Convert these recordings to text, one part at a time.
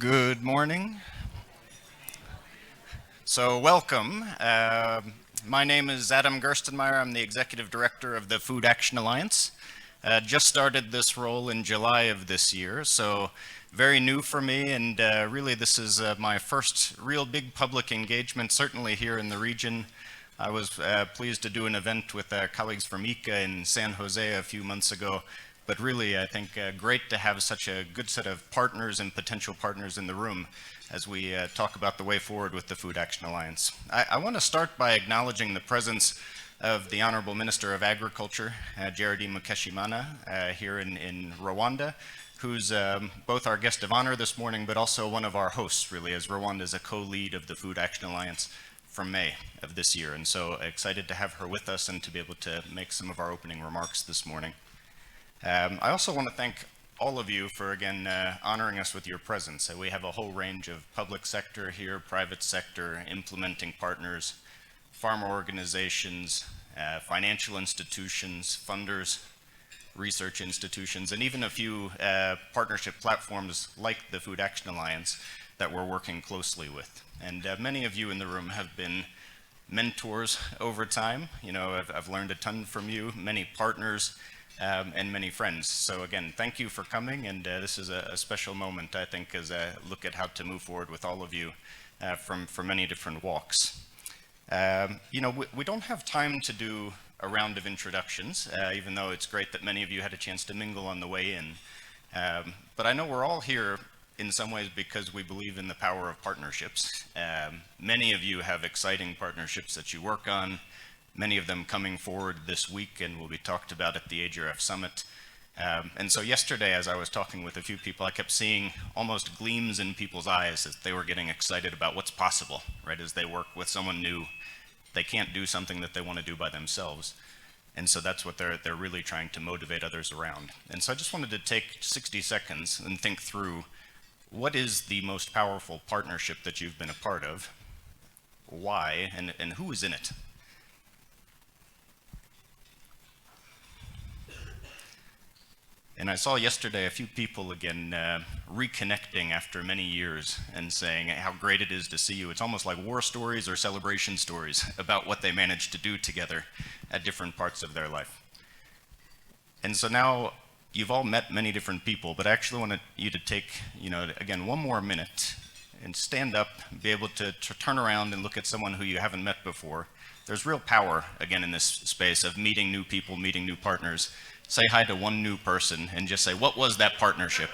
Good morning. So welcome. My name is Adam Gerstenmaier. I'm the Executive Director of the Food Action Alliance. Just started this role in July of this year, so very new for me, and really this is my first real big public engagement, certainly here in the region. I was pleased to do an event with colleagues from ICA in San Jose a few months ago, but really I think great to have such a good set of partners and potential partners in the room as we talk about the way forward with the Food Action Alliance. I want to start by acknowledging the presence of the Honorable Minister of Agriculture, Gerardine Mukeshimana, here in Rwanda, who's both our guest of honor this morning, but also one of our hosts, really, as Rwanda is a co-lead of the Food Action Alliance from May of this year. And so excited to have her with us and to be able to make some of our opening remarks this morning. I also want to thank all of you for, again, honoring us with your presence. We have a whole range of public sector here, private sector, implementing partners, farmer organizations, financial institutions, funders, research institutions, and even a few partnership platforms like the Food Action Alliance that we're working closely with. And many of you in the room have been mentors over time. You know, I've learned a ton from you, many partners, and many friends. So again, thank you for coming, and this is a special moment, I think, as I look at how to move forward with all of you from many different walks. You know, we don't have time to do a round of introductions, even though it's great that many of you had a chance to mingle on the way in. But I know we're all here in some ways because we believe in the power of partnerships. Many of you have exciting partnerships that you work on, many of them coming forward this week and will be talked about at the AGRF Summit. And so yesterday, as I was talking with a few people, I kept seeing almost gleams in people's eyes as they were getting excited about what's possible, right? As they work with someone new, they can't do something that they want to do by themselves. And so that's what they're really trying to motivate others around. And so I just wanted to take 60 seconds and think through what is the most powerful partnership that you've been a part of, why, and who is in it? And I saw yesterday a few people again reconnecting after many years and saying how great it is to see you. It's almost like war stories or celebration stories about what they managed to do together at different parts of their life. And so now you've all met many different people, but I actually want you to take, you know, again, one more minute and stand up, be able to turn around and look at someone who you haven't met before. There's real power, again, in this space of meeting new people, meeting new partners. Say hi to one new person and just say, what was that partnership?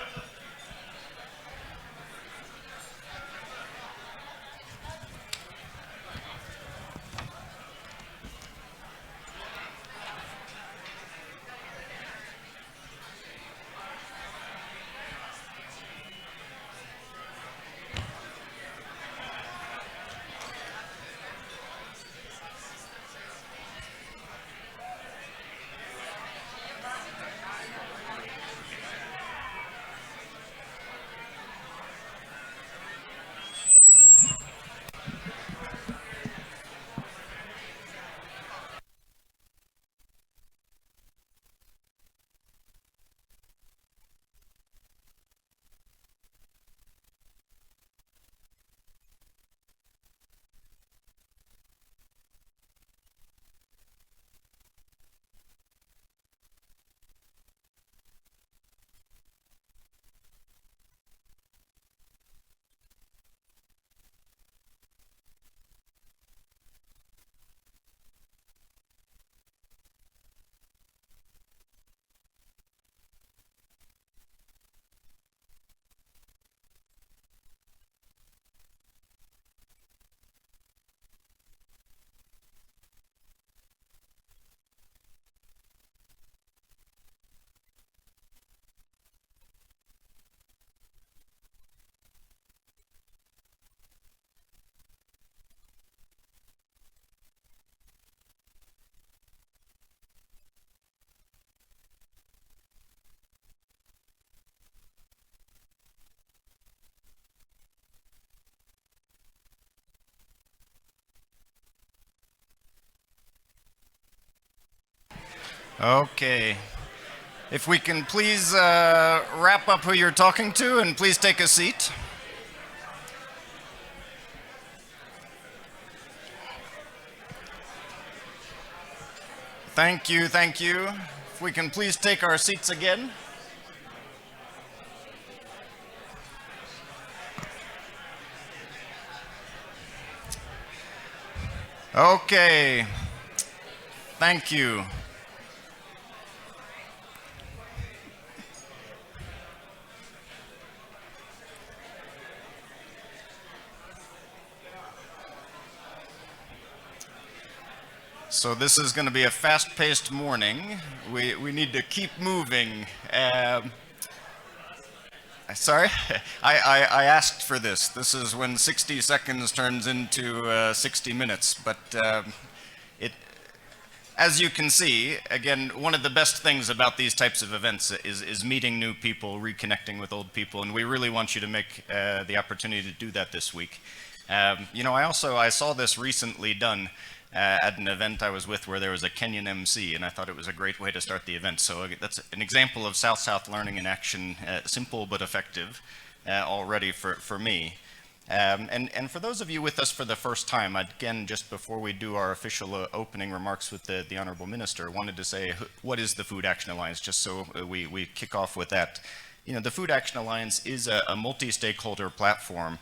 Okay. If we can please wrap up who you're talking to and please take a seat. Thank you, thank you. If we can please take our seats again. Okay, thank you. So this is going to be a fast-paced morning. We need to keep moving. Sorry, I asked for this. This is when 60 seconds turns into 60 minutes. But as you can see, again, one of the best things about these types of events is meeting new people, reconnecting with old people, and we really want you to make the opportunity to do that this week. You know, I saw this recently done at an event I was with where there was a Kenyan MC, and I thought it was a great way to start the event. So that's an example of South-South learning in action, simple but effective already for me. And for those of you with us for the first time, again, just before we do our official opening remarks with the Honorable Minister, wanted to say, what is the Food Action Alliance, just so we kick off with that. You know, the Food Action Alliance is a multi-stakeholder platform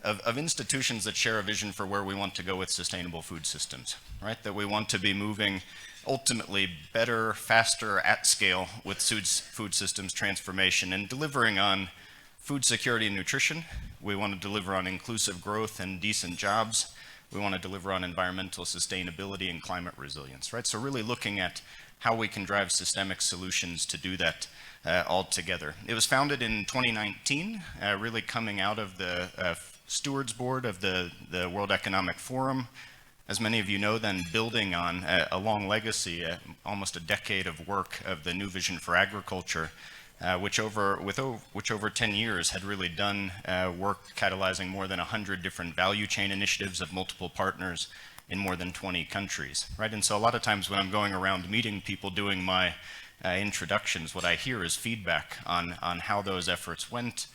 of institutions that share a vision for where we want to go with sustainable food systems, right? That we want to be moving ultimately better, faster, at scale with food systems transformation and delivering on food security and nutrition. We want to deliver on inclusive growth and decent jobs. We want to deliver on environmental sustainability and climate resilience, right? So really looking at how we can drive systemic solutions to do that all together. It was founded in 2019, really coming out of the Stewards Board of the World Economic Forum. As many of you know, then building on a long legacy, almost a decade of work of the New Vision for Agriculture, which over 10 years had really done work catalyzing more than 100 different value chain initiatives of multiple partners in more than 20 countries, right? And so a lot of times when I'm going around meeting people doing my introductions, what I hear is feedback on how those efforts went,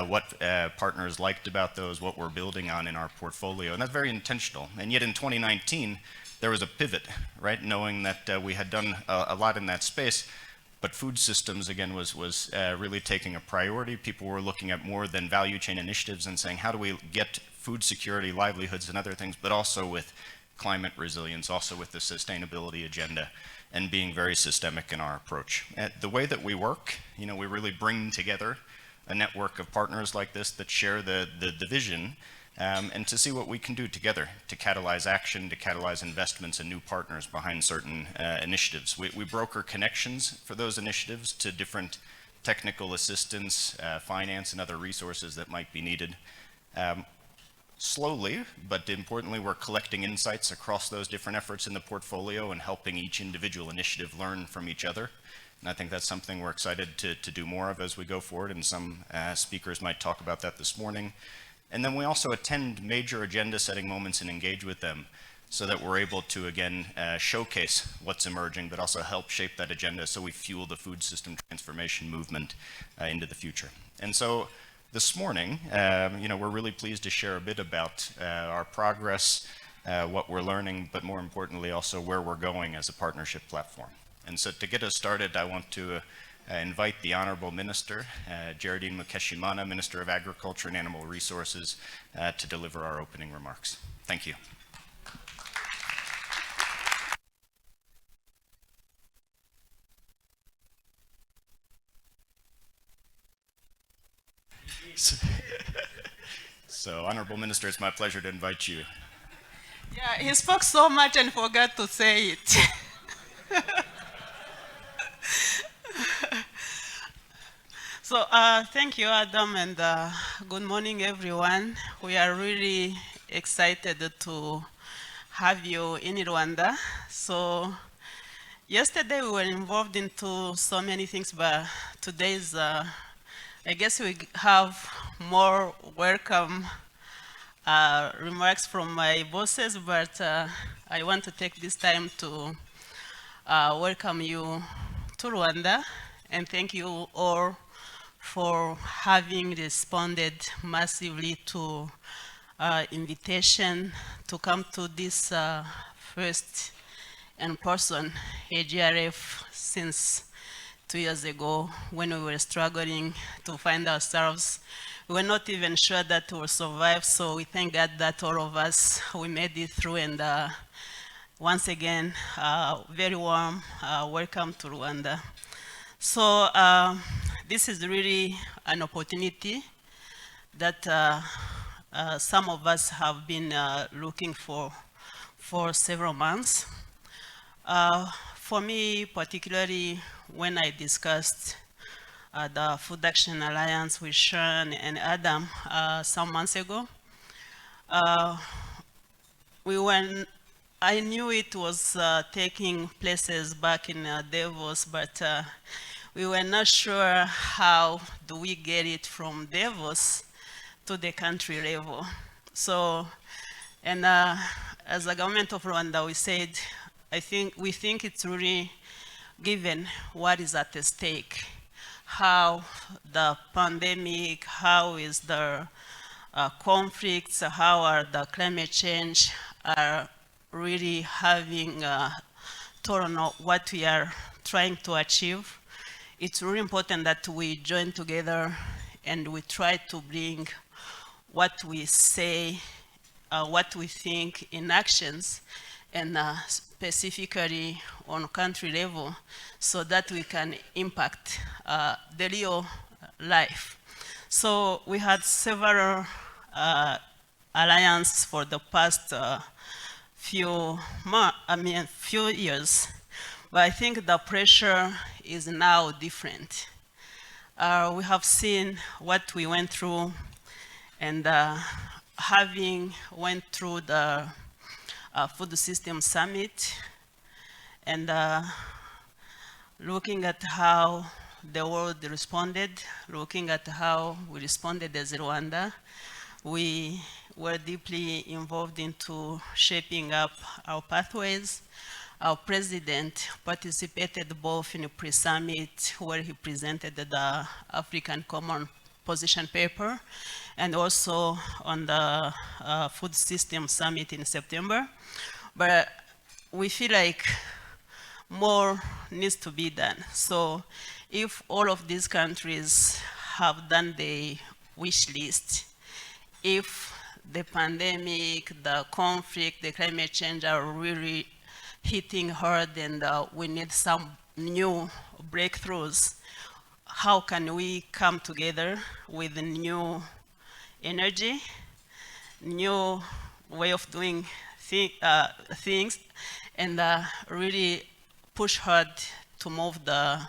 what partners liked about those, what we're building on in our portfolio, and that's very intentional. And yet in 2019, there was a pivot, right? Knowing that we had done a lot in that space, but food systems, again, was really taking a priority. People were looking at more than value chain initiatives and saying, how do we get food security, livelihoods, and other things, but also with climate resilience, also with the sustainability agenda, and being very systemic in our approach. The way that we work, you know, we really bring together a network of partners like this that share the vision, and to see what we can do together to catalyze action, to catalyze investments and new partners behind certain initiatives. We broker connections for those initiatives to different technical assistance, finance, and other resources that might be needed. Slowly, but importantly, we're collecting insights across those different efforts in the portfolio and helping each individual initiative learn from each other. And I think that's something we're excited to do more of as we go forward, and some speakers might talk about that this morning. And then we also attend major agenda setting moments and engage with them so that we're able to, again, showcase what's emerging, but also help shape that agenda so we fuel the food system transformation movement into the future. And so this morning, you know, we're really pleased to share a bit about our progress, what we're learning, but more importantly also where we're going as a partnership platform. And so to get us started, I want to invite the Honorable Minister, Geraldine Mukeshimana, Minister of Agriculture and Animal Resources, to deliver our opening remarks. Thank you. So, Honorable Minister, it's my pleasure to invite you. Yeah, he spoke so much and forgot to say it. So thank you, Adam, and good morning, everyone. We are really excited to have you in Rwanda. So yesterday we were involved into so many things, but today's, I guess we have more welcome remarks from my bosses, but I want to take this time to welcome you to Rwanda and thank you all for having responded massively to our invitation to come to this first in person AGRF since 2 years ago when we were struggling to find ourselves. We were not even sure that we would survive, so we thank God that all of us, we made it through. And once again, very warm welcome to Rwanda. So this is really an opportunity that some of us have been looking for several months. For me, particularly when I discussed the Food Action Alliance with Sean and Adam some months ago, I knew it was taking places back in Davos, but we were not sure how do we get it from Davos to the country level. So, and as a government of Rwanda, we said, we think it's really given what is at stake, how the pandemic, how is the conflicts, how are the climate change are really having toll on what we are trying to achieve. It's really important that we join together and we try to bring what we say, what we think in actions, and specifically on country level, so that we can impact the real life. So we had several alliances for the past few years, but I think the pressure is now different. We have seen what we went through, and having went through the Food System Summit, and looking at how the world responded, looking at how we responded as Rwanda, we were deeply involved into shaping up our pathways. Our president participated both in a pre-summit where he presented the African Common Position paper, and also on the Food System Summit in September. But we feel like more needs to be done. So if all of these countries have done the wish list, if the pandemic, the conflict, the climate change are really hitting hard, and we need some new breakthroughs, how can we come together with new energy, new way of doing things, and really push hard to move the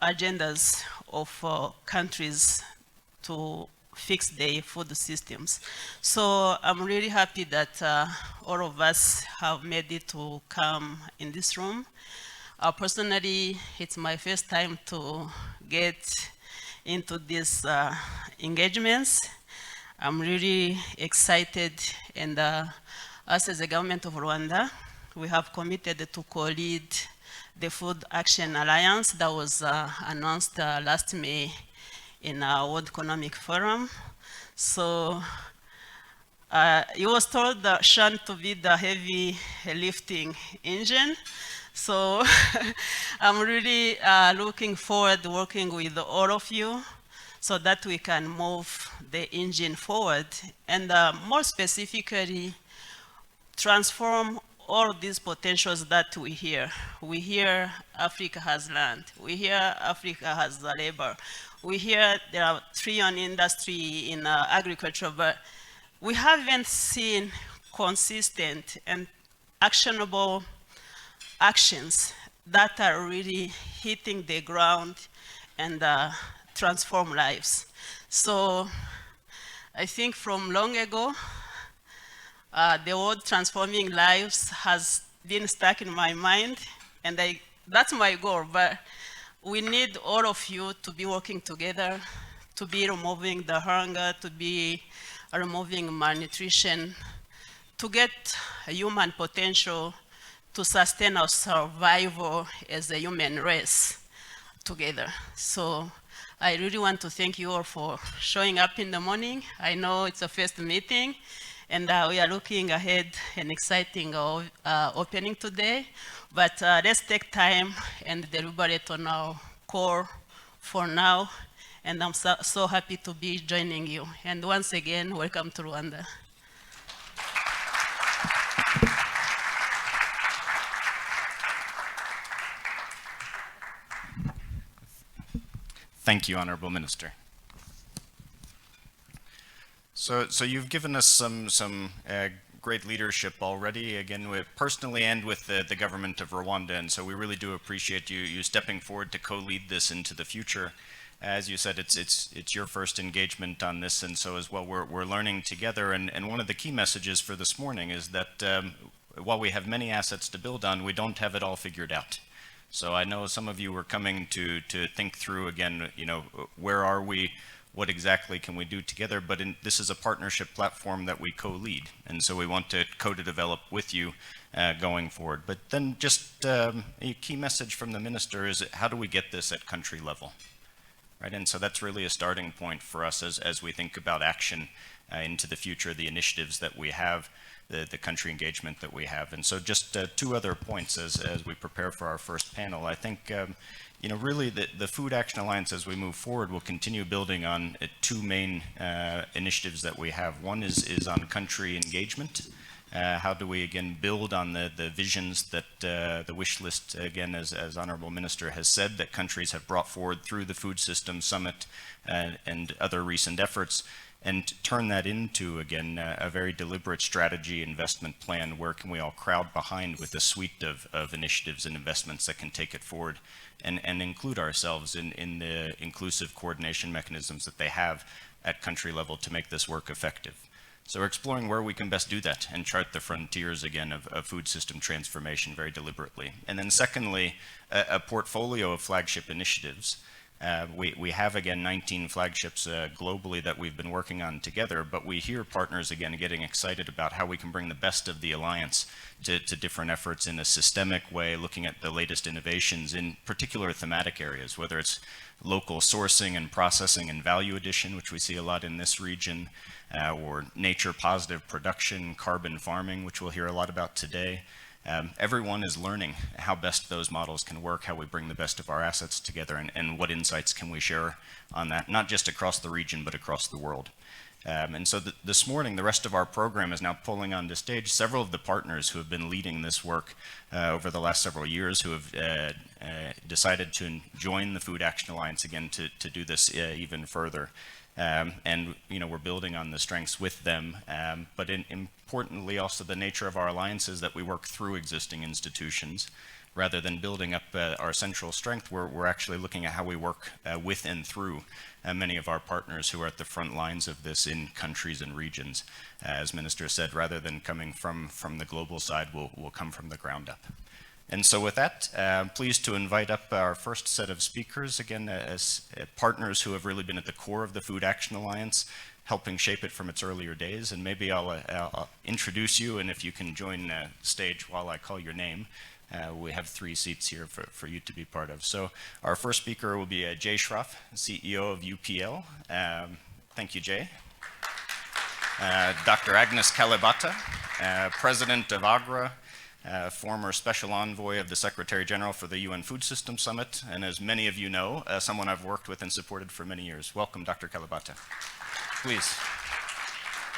agendas of countries to fix their food systems. So I'm really happy that all of us have made it to come in this room. Personally, it's my first time to get into these engagements. I'm really excited, and us as the government of Rwanda, we have committed to co-lead the Food Action Alliance that was announced last May in our World Economic Forum. So it was told that Sean to be the heavy lifting engine. So I'm really looking forward to working with all of you so that we can move the engine forward, and more specifically, transform all these potentials that we hear. We hear Africa has land. We hear Africa has the labor. We hear there are trillion industry in agriculture, but we haven't seen consistent and actionable actions that are really hitting the ground and transform lives. So I think from long ago, the word transforming lives has been stuck in my mind, and that's my goal. But we need all of you to be working together, to be removing the hunger, to be removing malnutrition, to get a human potential to sustain our survival as a human race together. So I really want to thank you all for showing up in the morning. I know it's a first meeting, And we are looking ahead and exciting opening today. But let's take time and deliberate on our core for now. And I'm so happy to be joining you. And once again, welcome to Rwanda. Thank you, Honorable Minister. So you've given us some great leadership already, again, personally and with the government of Rwanda, and so we really do appreciate you stepping forward to co-lead this into the future. As you said, it's your first engagement on this, and so as well we're learning together. And one of the key messages for this morning is that while we have many assets to build on, we don't have it all figured out. So I know some of you were coming to think through again, where are we? What exactly can we do together? But this is a partnership platform that we co-lead, and so we want to co-develop with you going forward. But then just a key message from the minister is, how do we get this at country level? Right, and so that's really a starting point for us as we think about action into the future, the initiatives that we have, the country engagement that we have. And so just two other points as we prepare for our first panel. I think really the Food Action Alliance, as we move forward, will continue building on two main initiatives that we have. One is on country engagement. How do we, again, build on the visions that the wish list, again, as Honorable Minister has said, that countries have brought forward through the Food System Summit and other recent efforts, and turn that into, again, a very deliberate strategy investment plan. Where can we all crowd behind with a suite of initiatives and investments that can take it forward and include ourselves in the inclusive coordination mechanisms that they have at country level to make this work effective. So we're exploring where we can best do that and chart the frontiers again of food system transformation very deliberately. And then secondly, a portfolio of flagship initiatives. We have, again, 19 flagships globally that we've been working on together, but we hear partners, again, getting excited about how we can bring the best of the alliance to different efforts in a systemic way, looking at the latest innovations in particular thematic areas, whether it's local sourcing and processing and value addition, which we see a lot in this region, or nature positive production, carbon farming, which we'll hear a lot about today. Everyone is learning how best those models can work, how we bring the best of our assets together, and what insights can we share on that, not just across the region, but across the world. And so this morning, the rest of our program is now pulling onto stage several of the partners who have been leading this work over the last several years, who have decided to join the Food Action Alliance again to do this even further. And we're building on the strengths with them, but importantly also the nature of our alliance is that we work through existing institutions rather than building up our central strength. We're actually looking at how we work with and through many of our partners who are at the front lines of this in countries and regions. As Minister said, rather than coming from the global side, we'll come from the ground up. And so with that, I'm pleased to invite up our first set of speakers, again, as partners who have really been at the core of the Food Action Alliance, helping shape it from its earlier days. And maybe I'll introduce you, and if you can join the stage while I call your name. We have 3 seats here for you to be part of. So our first speaker will be Jay Schroff, CEO of UPL. Thank you, Jay. Dr. Agnes Kalibata, President of AGRA, former Special Envoy of the Secretary General for the UN Food System Summit, and as many of you know, someone I've worked with and supported for many years. Welcome, Dr. Kalibata. Please.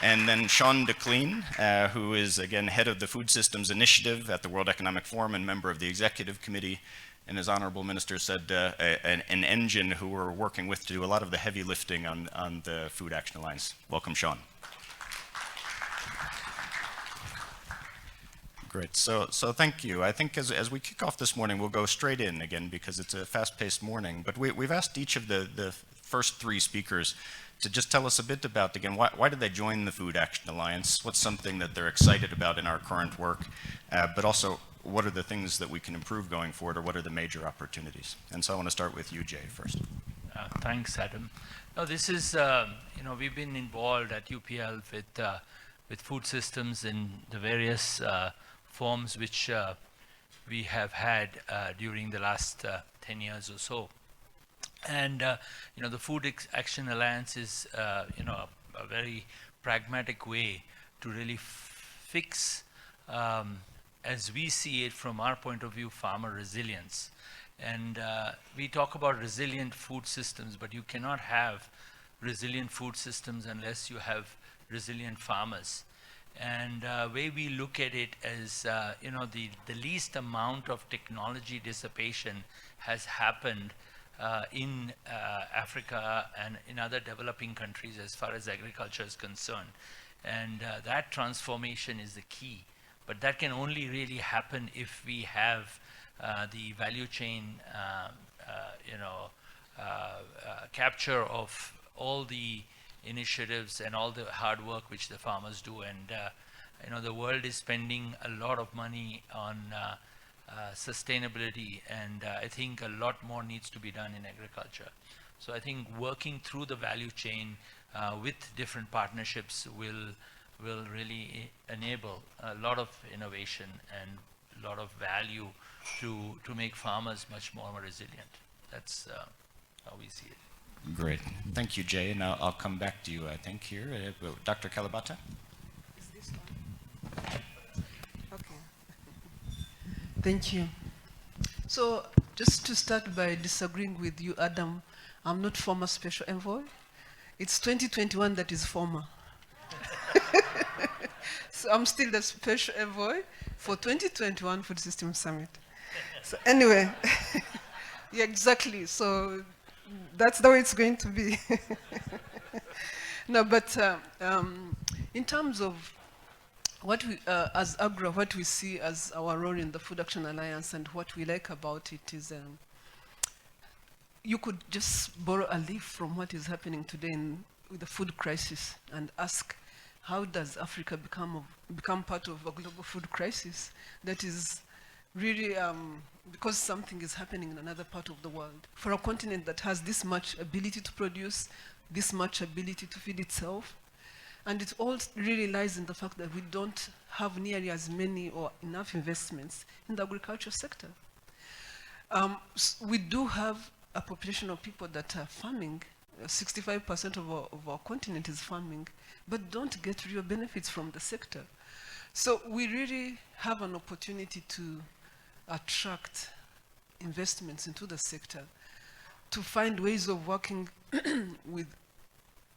And then Sean DeClean, who is, again, head of the Food Systems Initiative at the World Economic Forum and member of the Executive Committee, and as Honorable Minister said, an engine who we're working with to do a lot of the heavy lifting on the Food Action Alliance. Welcome, Sean. Great. So thank you. I think as we kick off this morning, we'll go straight in again because it's a fast-paced morning. But we've asked each of the first 3 speakers to just tell us a bit about, again, why did they join the Food Action Alliance? What's something that they're excited about in our current work? But also, what are the things that we can improve going forward, or what are the major opportunities? And so I want to start with you, Jay, first. Thanks, Adam. No, this is, we've been involved at UPL with food systems in the various forms which we have had during the last 10 years or so. And the Food Action Alliance is a very pragmatic way to really fix, as we see it from our point of view, farmer resilience. And we talk about resilient food systems, but you cannot have resilient food systems unless you have resilient farmers. And way we look at it as, the least amount of technology dissipation has happened in Africa and in other developing countries as far as agriculture is concerned. And that transformation is the key. But that can only really happen if we have the value chain, capture of all the initiatives and all the hard work which the farmers do. And the world is spending a lot of money on sustainability, and I think a lot more needs to be done in agriculture. So I think working through the value chain with different partnerships will really enable a lot of innovation and a lot of value to make farmers much more resilient. That's how we see it. Great. Thank you, Jay. And I'll come back to you, I think, here. Dr. Kalibata? Is this one? Okay. Thank you. So just to start by disagreeing with you, Adam, I'm not former special envoy. It's 2021 that is former. So I'm still the special envoy for 2021 Food System Summit. So anyway, yeah, exactly. So that's the way it's going to be. No, but in terms of what we, as AGRA, what we see as our role in the Food Action Alliance and what we like about it is you could just borrow a leaf from what is happening today with the food crisis and ask, how does Africa become part of a global food crisis that is really because something is happening in another part of the world? For a continent that has this much ability to produce, this much ability to feed itself, and it all really lies in the fact that we don't have nearly as many or enough investments in the agriculture sector. We do have a population of people that are farming. 65% of our continent is farming, but don't get real benefits from the sector. So we really have an opportunity to attract investments into the sector, to find ways of working with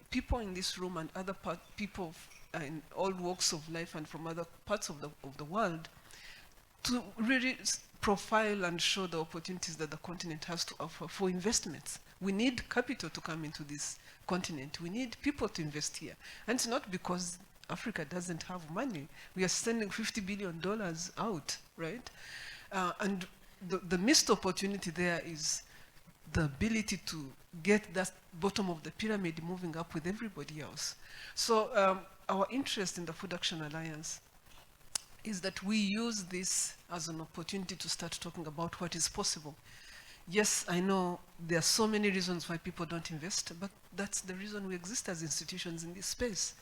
people in this room and other people in all walks of life and from other parts of the world, to really profile and show the opportunities that the continent has to offer for investments. We need capital to come into this continent. We need people to invest here. And it's not because Africa doesn't have money. We are sending $50 billion out, right? And the missed opportunity there is the ability to get that bottom of the pyramid moving up with everybody else. So our interest in the Food Action Alliance is that we use this as an opportunity to start talking about what is possible. Yes, I know there are so many reasons why people don't invest, but that's the reason we exist as institutions in this space,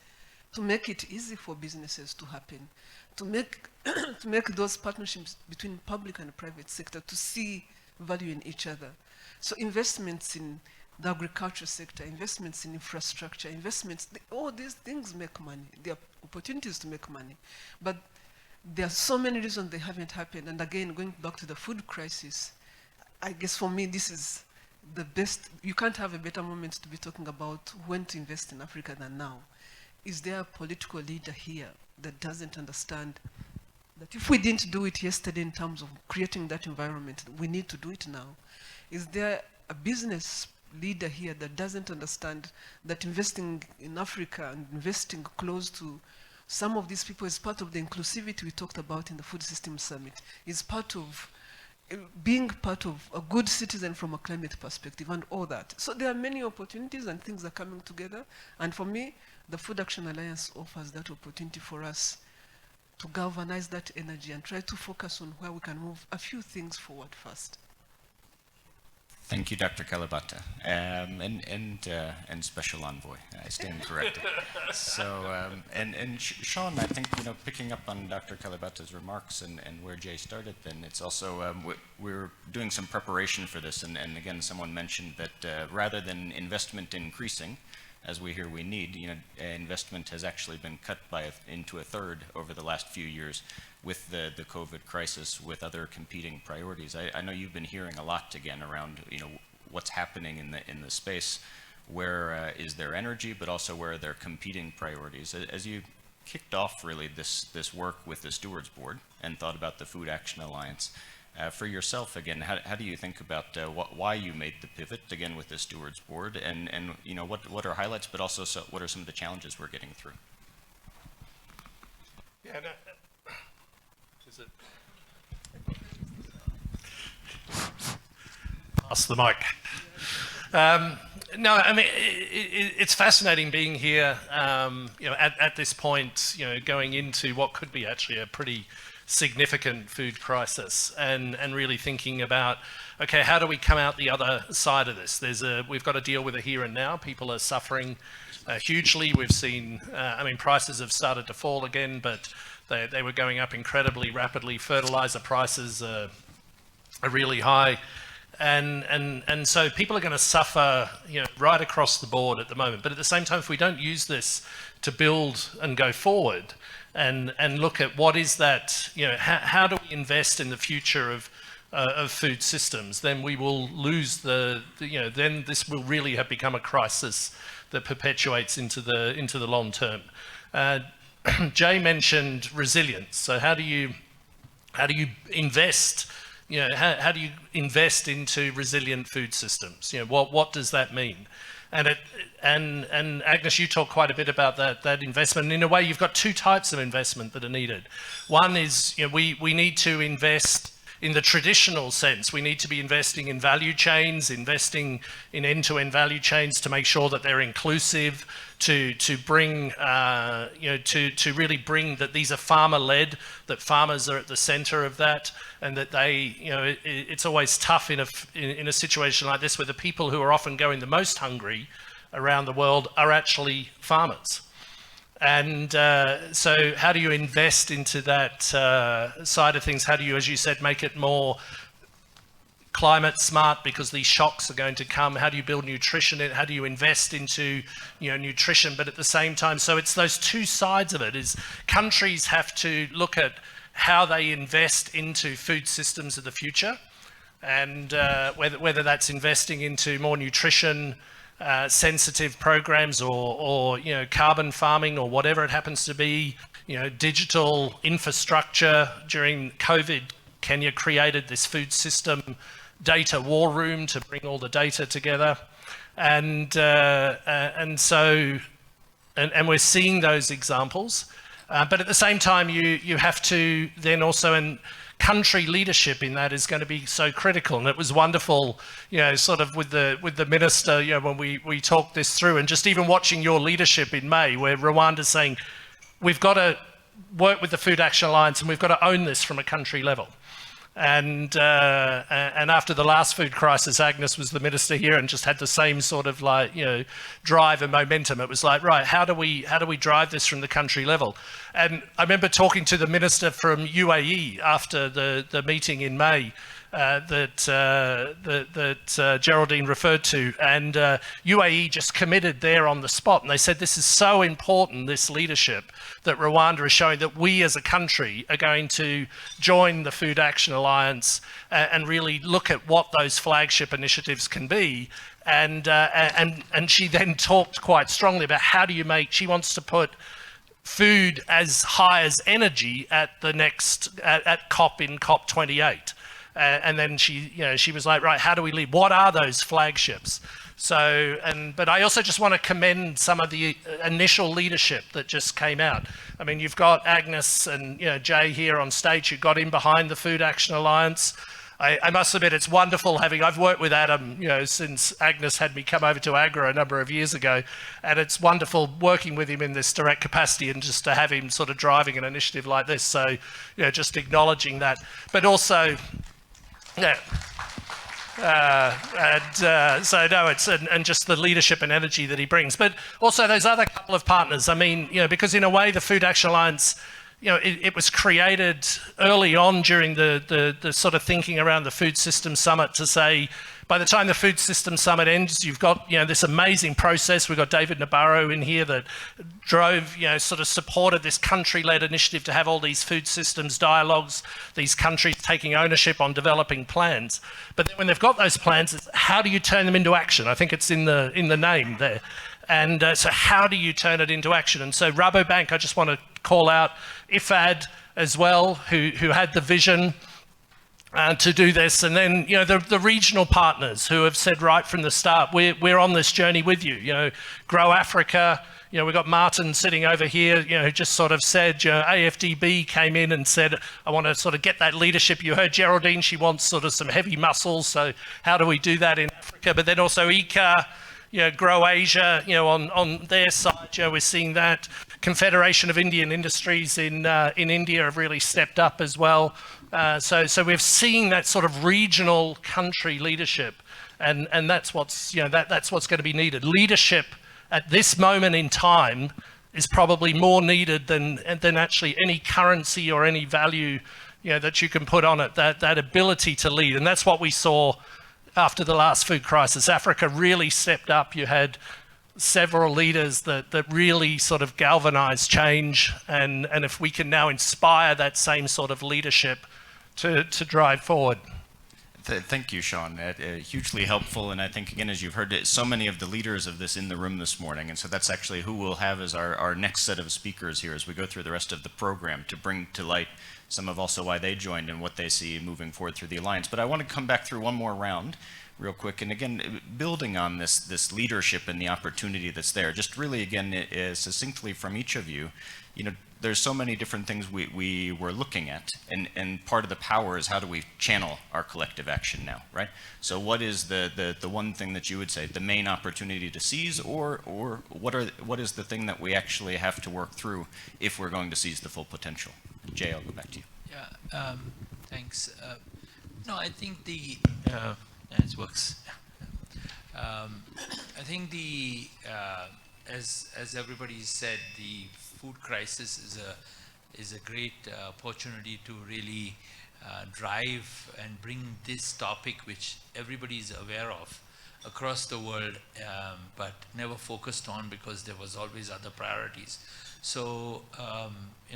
to make it easy for businesses to happen, to make those partnerships between public and private sector to see value in each other. So investments in the agriculture sector, investments in infrastructure, investments, all these things make money. There are opportunities to make money. But there are so many reasons they haven't happened. And again, going back to the food crisis, I guess for me, this is the best. You can't have a better moment to be talking about when to invest in Africa than now. Is there a political leader here that doesn't understand that if we didn't do it yesterday in terms of creating that environment, we need to do it now? Is there a business leader here that doesn't understand that investing in Africa and investing close to some of these people is part of the inclusivity we talked about in the Food System Summit, is part of being part of a good citizen from a climate perspective and all that. So there are many opportunities and things are coming together. And for me, the Food Action Alliance offers that opportunity for us to galvanize that energy and try to focus on where we can move a few things forward first. Thank you, Dr. Kalibata, and Special Envoy. I stand corrected. So, Sean, I think, picking up on Dr. Kalibata's remarks and where Jay started, then it's also, we're doing some preparation for this, and again, someone mentioned that rather than investment increasing, as we hear we need, investment has actually been cut into a third over the last few years with the COVID crisis, with other competing priorities. I know you've been hearing a lot again around, what's happening in the space, where is there energy, but also where are there competing priorities. As you kicked off really this work with the Stewards Board and thought about the Food Action Alliance, for yourself again, how do you think about why you made the pivot again with the Stewards Board, and what are highlights, but also what are some of the challenges we're getting through? Yeah, no, is it? Pass the mic. No, I mean, it's fascinating being here, at this point, going into what could be actually a pretty significant food crisis, and really thinking about, okay, how do we come out the other side of this? We've got to deal with it here and now. People are suffering hugely. We've seen, prices have started to fall again, but they were going up incredibly rapidly. Fertilizer prices are really high. And so people are going to suffer, right across the board at the moment. But at the same time, if we don't use this to build and go forward and look at what is that, how do we invest in the future of food systems, then we will lose then this will really have become a crisis that perpetuates into the long term. Jay mentioned resilience. So how do you invest? How do you invest into resilient food systems? What does that mean? And Agnes, you talk quite a bit about that investment. And in a way, you've got two types of investment that are needed. One is, we need to invest in the traditional sense. We need to be investing in value chains, investing in end-to-end value chains to make sure that they're inclusive, to bring, to really bring that these are farmer-led, that farmers are at the center of that, and that they, it's always tough in a situation like this where the people who are often going the most hungry around the world are actually farmers. And so how do you invest into that side of things? How do you, as you said, make it more climate smart, because these shocks are going to come? How do you build nutrition? How do you invest into nutrition, but at the same time? So it's those two sides of it. Is countries have to look at how they invest into food systems of the future, and whether that's investing into more nutrition sensitive programs, or carbon farming, or whatever it happens to be, digital infrastructure. During COVID, Kenya created this food system data war room to bring all the data together, and we're seeing those examples, but at the same time you have to then also, and country leadership in that is going to be so critical. And it was wonderful, sort of with the minister, when we talked this through, and just even watching your leadership in May, where Rwanda's saying, we've got to work with the Food Action Alliance and we've got to own this from a country level. And after the last food crisis, Agnes was the minister here and just had the same sort of drive and momentum. It was like, right, how do we drive this from the country level? And I remember talking to the minister from UAE after the meeting in May that Geraldine referred to, and UAE just committed there on the spot, and they said this is so important, this leadership that Rwanda is showing, that we as a country are going to join the Food Action Alliance and really look at what those flagship initiatives can be. And she then talked quite strongly about how do you make, she wants to put food as high as energy at the next at COP in COP28. And then she was like, right, how do we lead? What are those flagships? So, but I also just want to commend some of the initial leadership that just came out. I mean, you've got Agnes and Jay here on stage who got in behind the Food Action Alliance. I must admit, it's wonderful I've worked with Adam, since Agnes had me come over to Agra a number of years ago, and it's wonderful working with him in this direct capacity, and just to have him sort of driving an initiative like this. So, just acknowledging that, but also, so no, it's and just the leadership and energy that he brings, but also those other couple of partners. I mean, because in a way the Food Action Alliance it was created early on during the sort of thinking around the Food System Summit to say, by the time the Food System Summit ends, you've got, this amazing process. We've got David Nabarro in here that drove, sort of supported this country-led initiative to have all these food systems dialogues, these countries taking ownership on developing plans. But then when they've got those plans, it's how do you turn them into action? I think it's in the name there. And so how do you turn it into action? And so Rabobank, I just want to call out IFAD as well, who had the vision to do this. And then, the regional partners who have said right from the start, we're on this journey with you. Grow Africa. We've got Martin sitting over here, who just sort of said, AFDB came in and said, I want to sort of get that leadership. You heard Geraldine, she wants sort of some heavy muscles. So how do we do that in Africa? But then also ICA, Grow Asia, on their side, we're seeing that. Confederation of Indian Industries in India have really stepped up as well. So we're seeing that sort of regional country leadership, and that's what's that's what's going to be needed. Leadership at this moment in time is probably more needed than actually any currency or any value that you can put on it. That ability to lead, and that's what we saw after the last food crisis. Africa really stepped up. You had several leaders that really sort of galvanized change, and if we can now inspire that same sort of leadership to drive forward. Thank you, Sean. Hugely helpful, and I think, again, as you've heard, so many of the leaders of this in the room this morning, and so that's actually who we'll have as our next set of speakers here as we go through the rest of the program to bring to light some of also why they joined and what they see moving forward through the Alliance. But I want to come back through one more round real quick, and again, building on this leadership and the opportunity that's there, just really, again, succinctly from each of you, there's so many different things we were looking at, and part of the power is how do we channel our collective action now, right? So what is the one thing that you would say, the main opportunity to seize, or what is the thing that we actually have to work through if we're going to seize the full potential? And Jay, I'll go back to you. Yeah, thanks. No, I think it works. I think as everybody said, the food crisis is a great opportunity to really drive and bring this topic, which everybody is aware of across the world, but never focused on because there was always other priorities. So,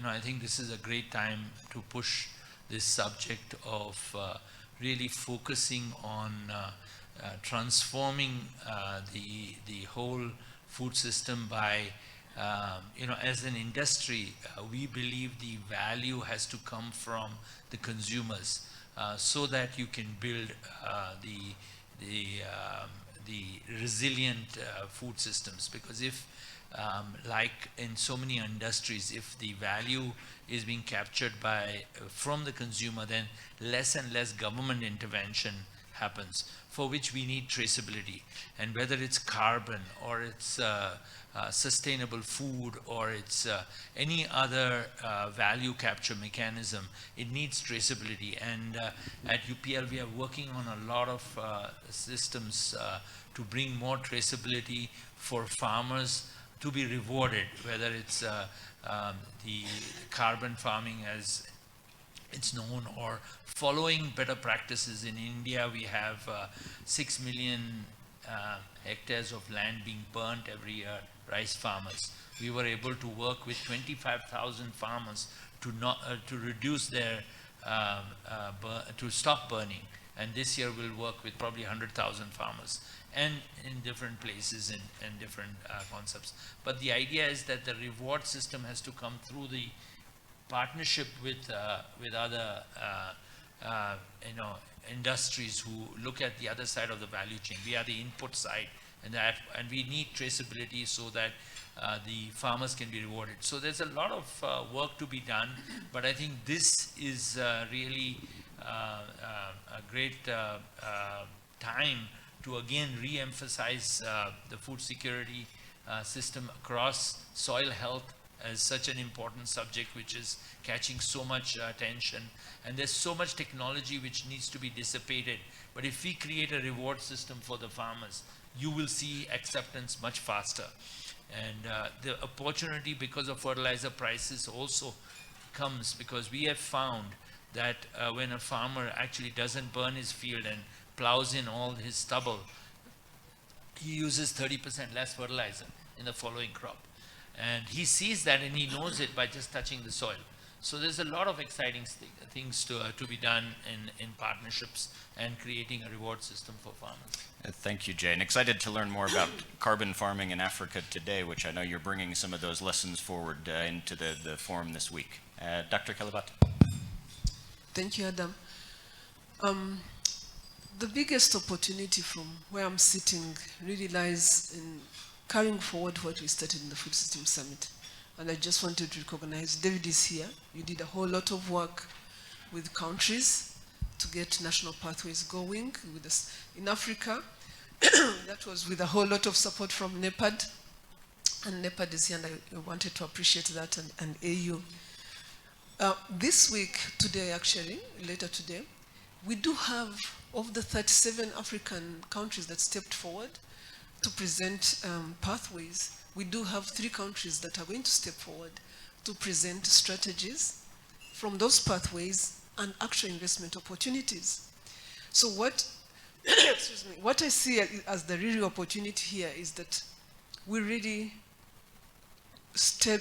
I think this is a great time to push this subject of really focusing on transforming the whole food system by as an industry, we believe the value has to come from the consumers, so that you can build the resilient food systems. Because if, like in so many industries, if the value is being captured from the consumer, then less and less government intervention happens, for which we need traceability. And whether it's carbon or it's sustainable food or it's any other value capture mechanism, it needs traceability. And at UPL we are working on a lot of systems to bring more traceability for farmers to be rewarded, whether it's the carbon farming as it's known, or following better practices. In India, we have 6 million hectares of land being burnt every year, rice farmers. We were able to work with 25,000 farmers to reduce their, to stop burning. And this year we'll work with probably 100,000 farmers, and in different places and different concepts. But the idea is that the reward system has to come through the partnership with other industries who look at the other side of the value chain. We are the input side, and we need traceability so that the farmers can be rewarded. So there's a lot of work to be done, but I think this is really a great time to again re-emphasize the food security system across soil health as such an important subject, which is catching so much attention. And there's so much technology which needs to be dissipated. But if we create a reward system for the farmers, you will see acceptance much faster. And the opportunity, because of fertilizer prices, also comes because we have found that when a farmer actually doesn't burn his field and plows in all his stubble, he uses 30% less fertilizer in the following crop. And he sees that and he knows it by just touching the soil. So there's a lot of exciting things to be done in partnerships and creating a reward system for farmers. Thank you, Jay. And excited to learn more about carbon farming in Africa today, which I know you're bringing some of those lessons forward into the forum this week. Dr. Kalibata. Thank you, Adam. The biggest opportunity from where I'm sitting really lies in carrying forward what we started in the Food System Summit. And I just wanted to recognize David is here. You did a whole lot of work with countries to get national pathways going with us in Africa. That was with a whole lot of support from NEPAD. And NEPAD is here, and I wanted to appreciate that, and AU. This week, today actually, later today, we do have, of the 37 African countries that stepped forward to present pathways, we do have 3 countries that are going to step forward to present strategies from those pathways and actual investment opportunities. So what, excuse me, what I see as the real opportunity here is that we really step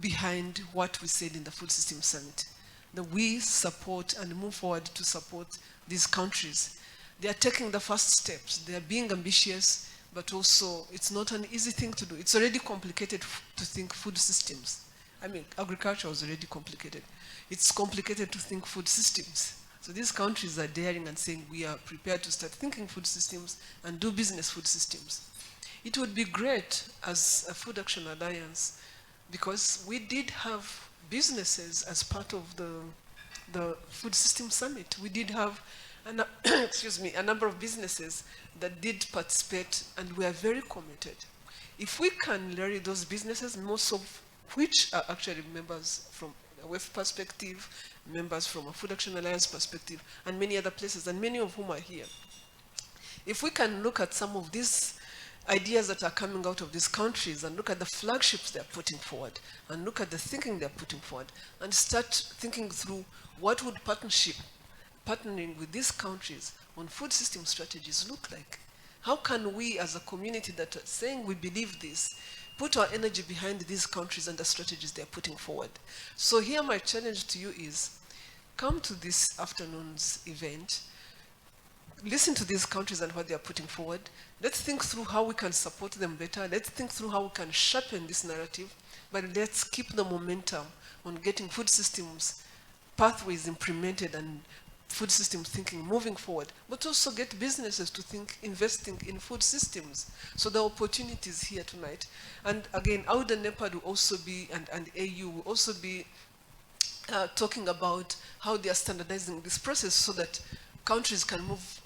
behind what we said in the Food System Summit, that we support and move forward to support these countries. They are taking the first steps. They are being ambitious, but also it's not an easy thing to do. It's already complicated to think food systems. I mean, agriculture was already complicated. It's complicated to think food systems. So these countries are daring and saying we are prepared to start thinking food systems and do business food systems. It would be great as a Food Action Alliance, because we did have businesses as part of the Food System Summit. We did have excuse me, a number of businesses that did participate, and we are very committed. If we can rally those businesses, most of which are actually members from a WEF perspective, members from a Food Action Alliance perspective, and many other places, and many of whom are here. If we can look at some of these ideas that are coming out of these countries and look at the flagships they're putting forward and look at the thinking they're putting forward and start thinking through what would partnering with these countries on food system strategies look like? How can we as a community that are saying we believe this, put our energy behind these countries and the strategies they're putting forward? So here my challenge to you is, come to this afternoon's event, listen to these countries and what they are putting forward. Let's think through how we can support them better. Let's think through how we can sharpen this narrative, but let's keep the momentum on getting food systems pathways implemented and food system thinking moving forward, but also get businesses to think investing in food systems. So the opportunities here tonight. And again, AUD and NEPAD will also be, and AU will also be talking about how they are standardizing this process so that countries can move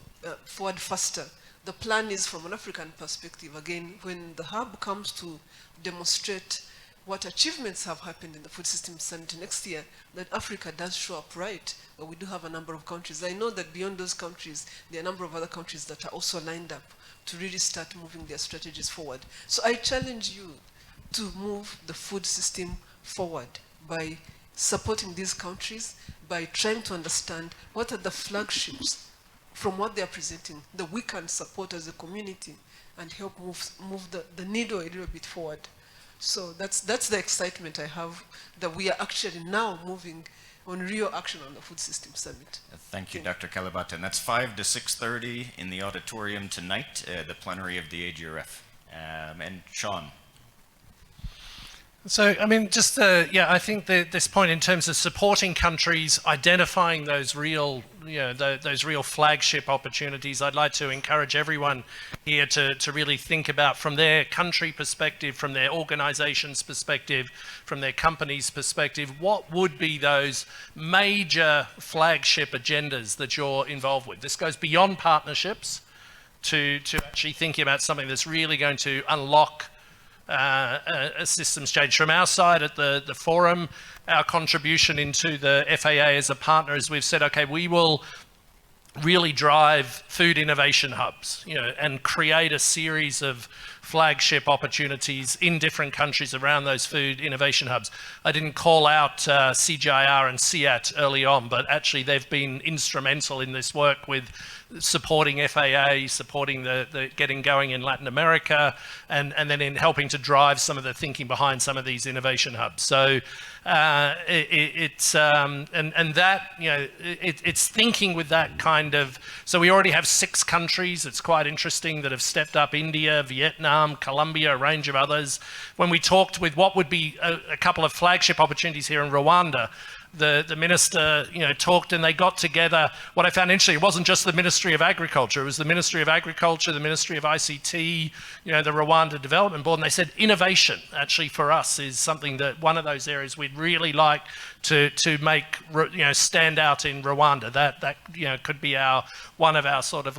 forward faster. The plan is from an African perspective, again, when the hub comes to demonstrate what achievements have happened in the Food System Summit next year, that Africa does show up right, but we do have a number of countries. I know that beyond those countries, there are a number of other countries that are also lined up to really start moving their strategies forward. So I challenge you to move the food system forward by supporting these countries, by trying to understand what are the flagships from what they are presenting that we can support as a community and help move the needle a little bit forward. So that's the excitement I have, that we are actually now moving on real action on the Food System Summit. Thank you, Dr. Kalibata. And that's 5 to 6:30 in the auditorium tonight, the plenary of the AGRF. And Sean. So, I mean, just, I think this point in terms of supporting countries, identifying those real, those real flagship opportunities, I'd like to encourage everyone here to really think about from their country perspective, from their organization's perspective, from their company's perspective, what would be those major flagship agendas that you're involved with? This goes beyond partnerships to actually thinking about something that's really going to unlock a systems change. From our side at the forum, our contribution into the FAA as a partner is we've said, okay, we will really drive food innovation hubs, and create a series of flagship opportunities in different countries around those food innovation hubs. I didn't call out CGIAR and SEAT early on, but actually they've been instrumental in this work with supporting FAA, supporting the getting going in Latin America, and then in helping to drive some of the thinking behind some of these innovation hubs. So it's thinking with that kind of, so we already have 6 countries, it's quite interesting, that have stepped up: India, Vietnam, Colombia, a range of others. When we talked with what would be a couple of flagship opportunities here in Rwanda, the minister, talked, and they got together. What I found interesting, it wasn't just the Ministry of Agriculture, it was the Ministry of Agriculture, the Ministry of ICT, the Rwanda Development Board, and they said innovation, actually, for us is something that, one of those areas we'd really like to make, stand out in Rwanda. That could be one of our sort of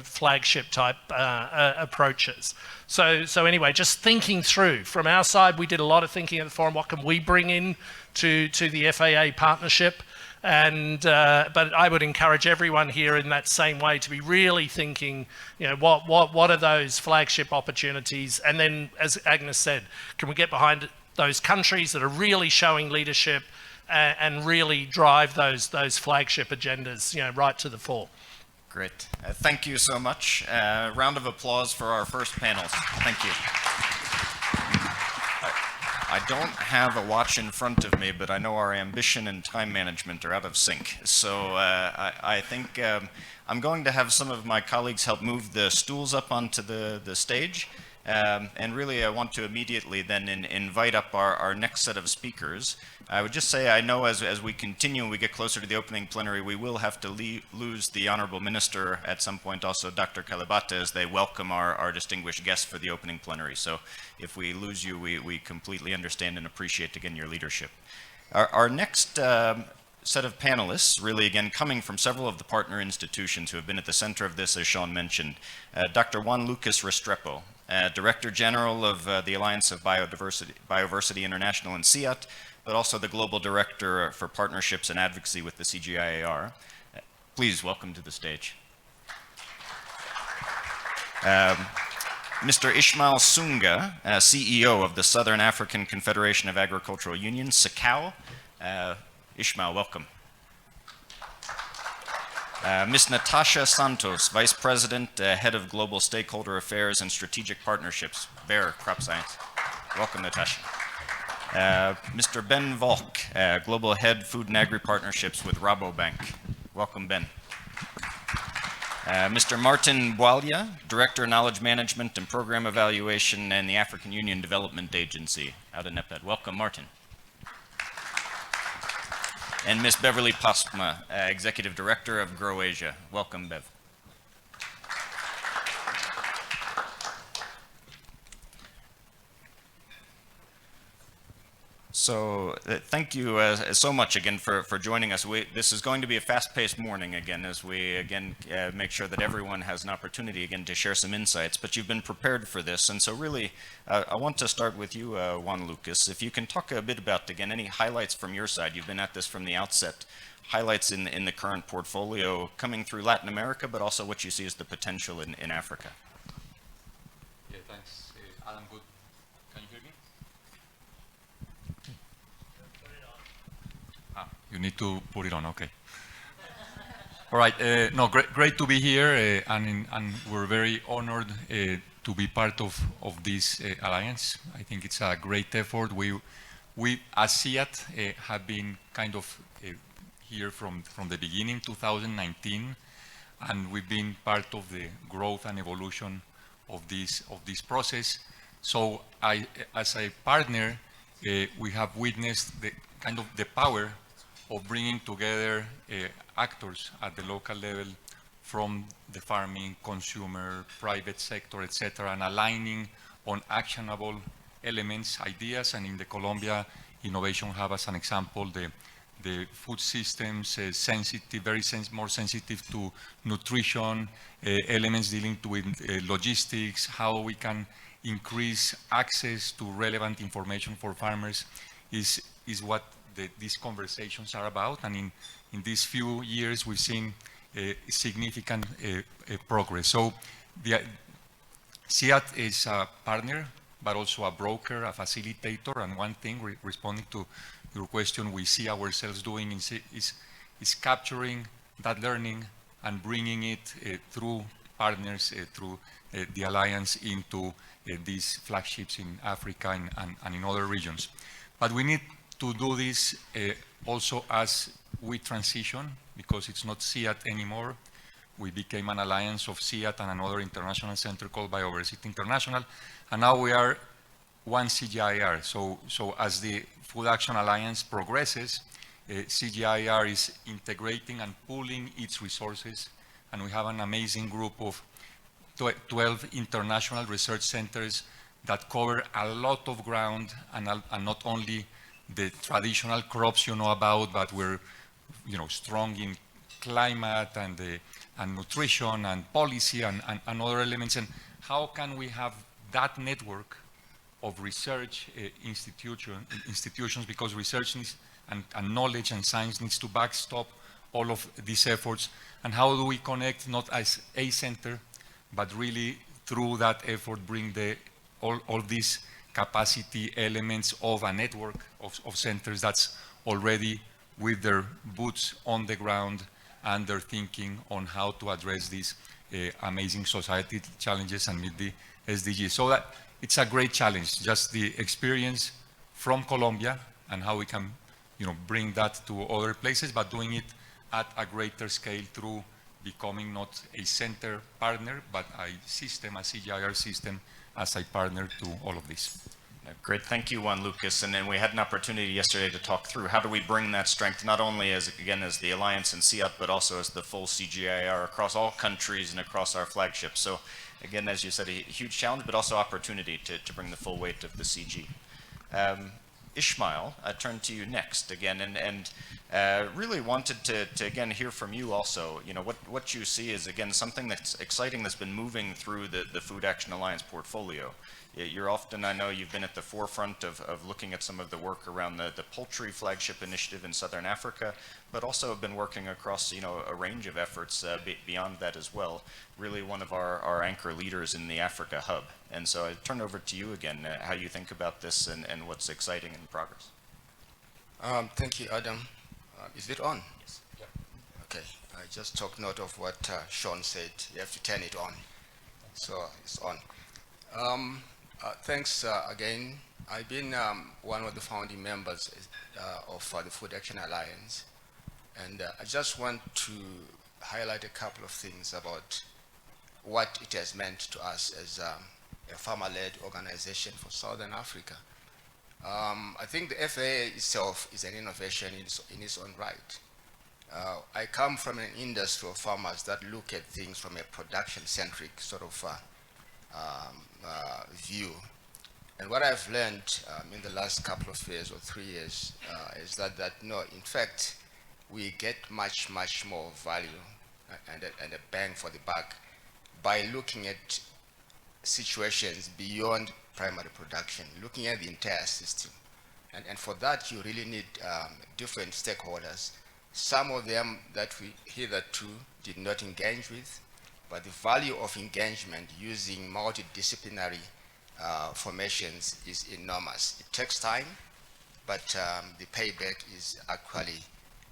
flagship type approaches. So anyway, just thinking through. From our side, we did a lot of thinking at the forum. What can we bring in to the FAA partnership? But I would encourage everyone here in that same way to be really thinking, what are those flagship opportunities? And then, as Agnes said, can we get behind those countries that are really showing leadership and really drive those flagship agendas, right to the fore? Great. Thank you so much. Round of applause for our first panels. Thank you. I don't have a watch in front of me, but I know our ambition and time management are out of sync. So I think I'm going to have some of my colleagues help move the stools up onto the stage. And really, I want to immediately then invite up our next set of speakers. I would just say, I know as we continue and we get closer to the opening plenary, we will have to lose the Honorable Minister at some point, also Dr. Kalibata, as they welcome our distinguished guests for the opening plenary. So if we lose you, we completely understand and appreciate, again, your leadership. Our next set of panelists, really, again, coming from several of the partner institutions who have been at the center of this, as Sean mentioned. Dr. Juan Lucas Restrepo, Director General of the Alliance of Bioversity International and SEAT, but also the Global Director for Partnerships and Advocacy with the CGIAR. Please welcome to the stage. Mr. Ishmael Sunga, CEO of the Southern African Confederation of Agricultural Unions, SACAU. Ishmael, welcome. Ms. Natasha Santos, Vice President, Head of Global Stakeholder Affairs and Strategic Partnerships, Bayer Crop Science. Welcome, Natasha. Mr. Ben Volk, Global Head Food and Agri Partnerships with Rabobank. Welcome, Ben. Mr. Martin Bwalia, Director Knowledge Management and Program Evaluation in the African Union Development Agency out of NEPAD. Welcome, Martin. And Ms. Beverly Postma, Executive Director of Grow Asia. Welcome, Bev. So thank you so much again for joining us. This is going to be a fast-paced morning again, as we again make sure that everyone has an opportunity again to share some insights, but you've been prepared for this. And so really, I want to start with you, Juan Lucas. If you can talk a bit about, again, any highlights from your side. You've been at this from the outset. Highlights in the current portfolio coming through Latin America, but also what you see as the potential in Africa. Yeah, thanks, Adam. Good. Can you hear me? You need to put it on, okay. All right, no, great to be here, and we're very honored to be part of this alliance. I think it's a great effort. We as SEAT, have been kind of here from the beginning, 2019, and we've been part of the growth and evolution of this process. So as a partner, we have witnessed the kind of the power of bringing together actors at the local level from the farming, consumer, private sector, etc., and aligning on actionable elements, ideas. And in the Colombia Innovation Hub, as an example, the food systems, more sensitive to nutrition, elements dealing with logistics, how we can increase access to relevant information for farmers is what these conversations are about. And in these few years, we've seen significant progress. So the SIAT is a partner, but also a broker, a facilitator, and one thing, responding to your question, we see ourselves doing is capturing that learning and bringing it through partners, through the alliance into these flagships in Africa and in other regions. But we need to do this also as we transition, because it's not SIAT anymore. We became an alliance of SIAT and another international center called Biodiversity International, and now we are one CGIAR. So as the Food Action Alliance progresses, CGIAR is integrating and pooling its resources, and we have an amazing group of 12 international research centers that cover a lot of ground, and not only the traditional crops you know about, but we're strong in climate and nutrition and policy and other elements. And how can we have that network of research institutions, because research needs and knowledge and science needs to backstop all of these efforts, and how do we connect not as a center, but really through that effort bring all these capacity elements of a network of centers that's already with their boots on the ground and they're thinking on how to address these amazing society challenges and meet the SDGs. So that it's a great challenge, just the experience from Colombia and how we can bring that to other places, but doing it at a greater scale through becoming not a center partner, but a system, a CGIAR system, as a partner to all of this. Great, thank you, Juan Lucas. And then we had an opportunity yesterday to talk through how do we bring that strength, not only as the Alliance and SIAT, but also as the full CGIAR across all countries and across our flagships. So again, as you said, a huge challenge, but also opportunity to bring the full weight of the CG. Ishmael, I turn to you next again, and really wanted to again hear from you also. What you see is again something that's exciting that's been moving through the Food Action Alliance portfolio. You're often, I know you've been at the forefront of looking at some of the work around the poultry flagship initiative in Southern Africa, but also have been working across a range of efforts beyond that as well. Really one of our anchor leaders in the Africa hub. And so I turn over to you again, how you think about this and what's exciting in progress. Thank you, Adam. Is it on? Yes. Yep. Okay. I just took note of what Sean said. You have to turn it on. So it's on. Thanks again. I've been one of the founding members of the Food Action Alliance. And I just want to highlight a couple of things about what it has meant to us as a farmer-led organization for Southern Africa. I think the FAA itself is an innovation in its own right. I come from an industry of farmers that look at things from a production-centric sort of view. And what I've learned in the last couple of years or 3 years is that no, in fact, we get much more value and a bang for the buck by looking at situations beyond primary production, looking at the entire system. And for that, you really need different stakeholders. Some of them that we hitherto did not engage with, but the value of engagement using multidisciplinary formations is enormous. It takes time, but the payback is actually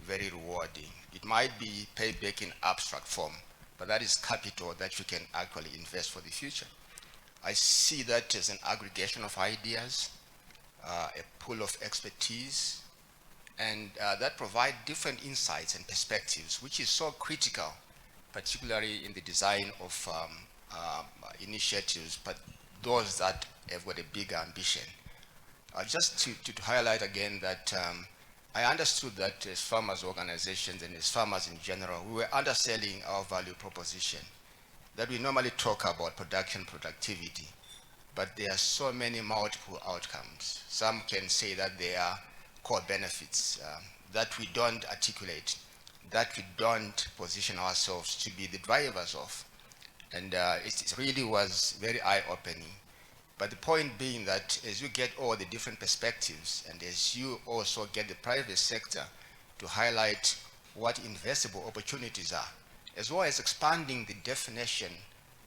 very rewarding. It might be payback in abstract form, but that is capital that you can actually invest for the future. I see that as an aggregation of ideas, a pool of expertise, and that provide different insights and perspectives, which is so critical, particularly in the design of initiatives, but those that have got a bigger ambition. Just to highlight again that I understood that as farmers organizations and as farmers in general, we were underselling our value proposition. That we normally talk about production, productivity, but there are so many multiple outcomes. Some can say that they are core benefits that we don't articulate, that we don't position ourselves to be the drivers of. And it really was very eye-opening. But the point being that as you get all the different perspectives and as you also get the private sector to highlight what investable opportunities are, as well as expanding the definition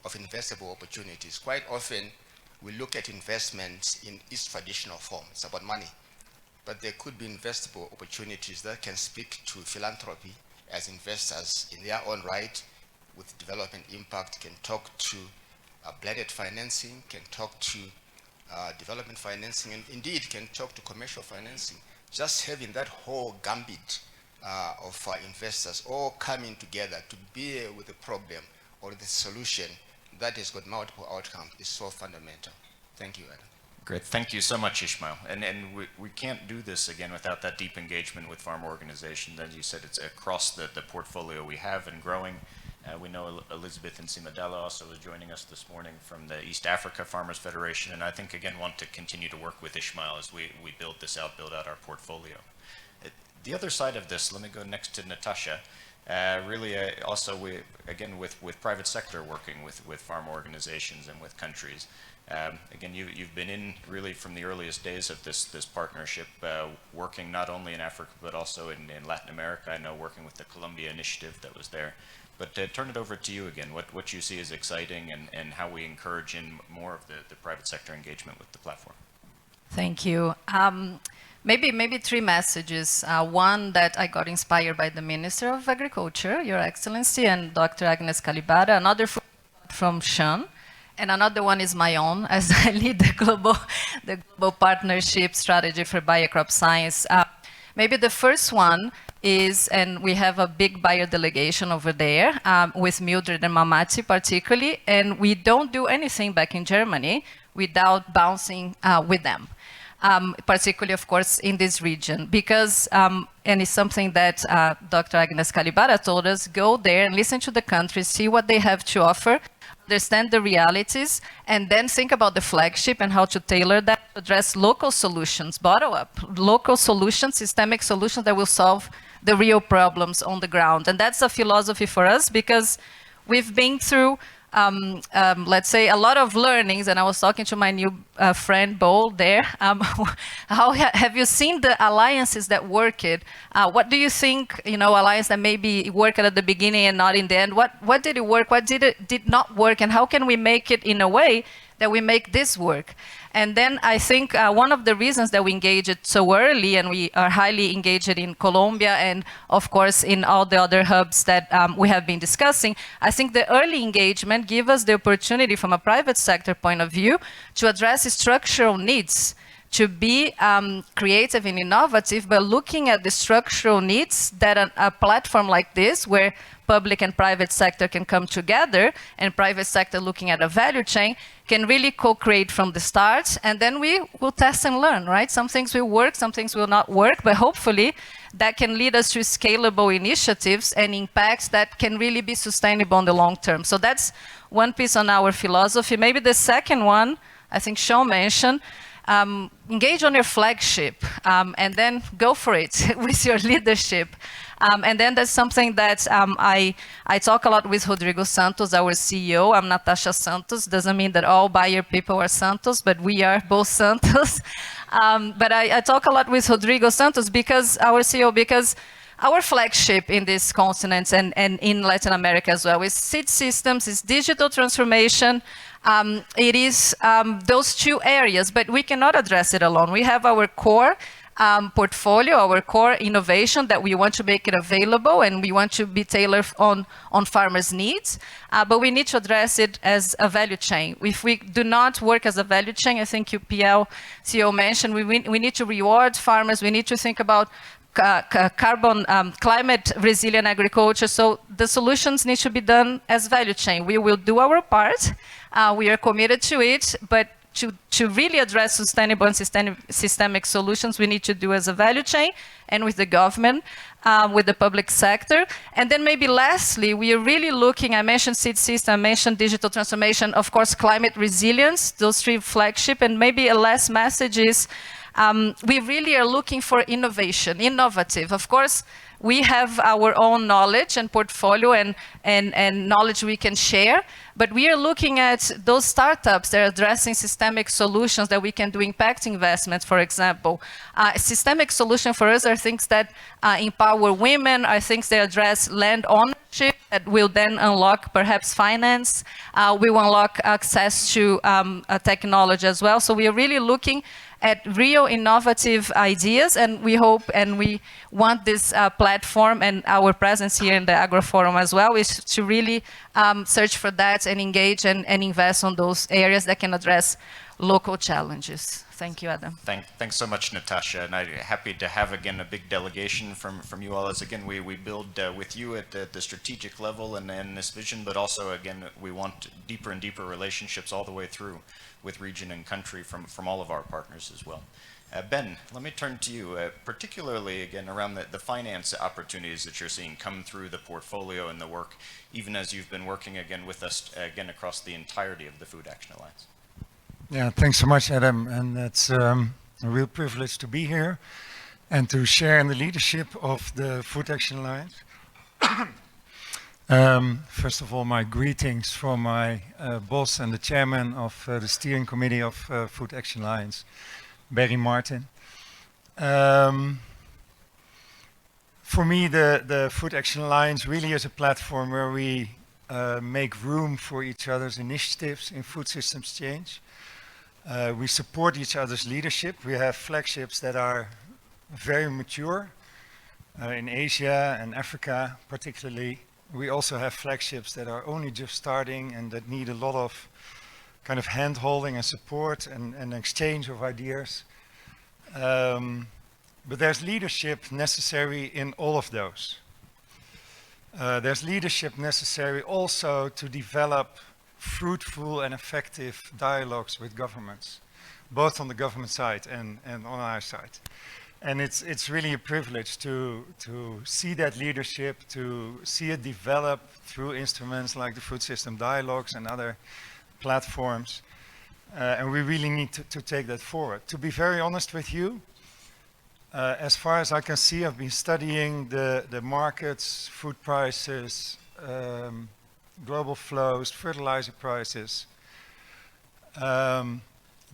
of investable opportunities. Quite often, we look at investments in its traditional form. It's about money. But there could be investable opportunities that can speak to philanthropy as investors in their own right with development impact, can talk to blended financing, can talk to development financing, and indeed can talk to commercial financing. Just having that whole gambit of investors all coming together to bear with the problem or the solution that has got multiple outcomes is so fundamental. Thank you, Adam. Great, thank you so much, Ishmael. And we can't do this again without that deep engagement with farmer organizations. As you said, it's across the portfolio we have and growing. We know Elizabeth Nsimadala also was joining us this morning from the East Africa Farmers Federation, and I think again want to continue to work with Ishmael as we build this out, build out our portfolio. The other side of this, let me go next to Natasha. Really also again with private sector working with farm organizations and with countries. Again, you've been in really from the earliest days of this partnership, working not only in Africa but also in Latin America. I know working with the Colombia initiative that was there. But turn it over to you again, what you see as exciting and how we encourage in more of the private sector engagement with the platform. Thank you. Maybe three messages. One, that I got inspired by the Minister of Agriculture, Your Excellency, and Dr. Agnes Calibara. Another from Sean. And another one is my own, as I lead the global partnership strategy for biocrop science. Maybe the first one is, and we have a big buyer delegation over there with Mildred and Mamati particularly, and we don't do anything back in Germany without bouncing with them. Particularly, of course, in this region, because, and it's something that Dr. Agnes Calibara told us, go there and listen to the countries, see what they have to offer, understand the realities, and then think about the flagship and how to tailor that to address local solutions, bottom-up, local solutions, systemic solutions that will solve the real problems on the ground. And that's a philosophy for us because we've been through let's say, a lot of learnings, and I was talking to my new friend, Bo, there. How have you seen the alliances that work it? What do you think, alliance that maybe worked at the beginning and not in the end? What did it work? What did not work? And how can we make it in a way that we make this work? And then I think one of the reasons that we engage it so early, and we are highly engaged in Colombia and of course in all the other hubs that we have been discussing, I think the early engagement gives us the opportunity from a private sector point of view to address structural needs, to be creative and innovative, but looking at the structural needs that a platform like this, where public and private sector can come together, and private sector looking at a value chain, can really co-create from the start, and then we will test and learn, right? Some things will work, some things will not work, but hopefully that can lead us to scalable initiatives and impacts that can really be sustainable in the long term. So that's one piece on our philosophy. Maybe the second one, I think Sean mentioned, engage on your flagship and then go for it with your leadership. And then there's something that I talk a lot with Rodrigo Santos, our CEO. I'm Natasha Santos. Doesn't mean that all buyer people are Santos, but we are both Santos. But I talk a lot with Rodrigo Santos, because our CEO, because our flagship in this continent and in Latin America as well is seed systems, is digital transformation. It is those two areas, but we cannot address it alone. We have our core portfolio, our core innovation that we want to make it available, and we want to be tailored on farmers' needs, but we need to address it as a value chain. If we do not work as a value chain, I think UPL CEO mentioned, we need to reward farmers, we need to think about climate resilient agriculture. So the solutions need to be done as value chain. We will do our part. We are committed to it, but to really address sustainable and systemic solutions, we need to do as a value chain and with the government, with the public sector. And then maybe lastly, we are really looking, I mentioned seed system, I mentioned digital transformation, of course, climate resilience, those three flagship, and maybe a last message is, we really are looking for innovation, innovative. Of course, we have our own knowledge and portfolio and knowledge we can share, but we are looking at those startups that are addressing systemic solutions that we can do impact investments, for example. Systemic solutions for us are things that empower women, are things that address land ownership, that will then unlock perhaps finance, will unlock access to technology as well. So we are really looking at real innovative ideas, and we hope and we want this platform and our presence here in the Agro Forum as well is to really search for that and engage and invest on those areas that can address local challenges. Thank you, Adam. Thanks so much, Natasha, and I'm happy to have again a big delegation from you all. As again, we build with you at the strategic level and this vision, but also again we want deeper and deeper relationships all the way through with region and country from all of our partners as well. Ben, let me turn to you, particularly again around the finance opportunities that you're seeing come through the portfolio and the work, even as you've been working again with us again across the entirety of the Food Action Alliance. Yeah, thanks so much, Adam. And it's a real privilege to be here and to share in the leadership of the Food Action Alliance. First of all, my greetings from my boss and the chairman of the steering committee of Food Action Alliance, Barry Martin. For me, the Food Action Alliance really is a platform where we make room for each other's initiatives in food systems change. We support each other's leadership. We have flagships that are very mature in Asia and Africa particularly. We also have flagships that are only just starting and that need a lot of kind of hand-holding and support and exchange of ideas. But there's leadership necessary in all of those. There's leadership necessary also to develop fruitful and effective dialogues with governments, both on the government side and on our side. And it's really a privilege to see that leadership, to see it develop through instruments like the Food System Dialogues and other platforms. And we really need to take that forward. To be very honest with you, as far as I can see, I've been studying the markets, food prices, global flows, fertilizer prices.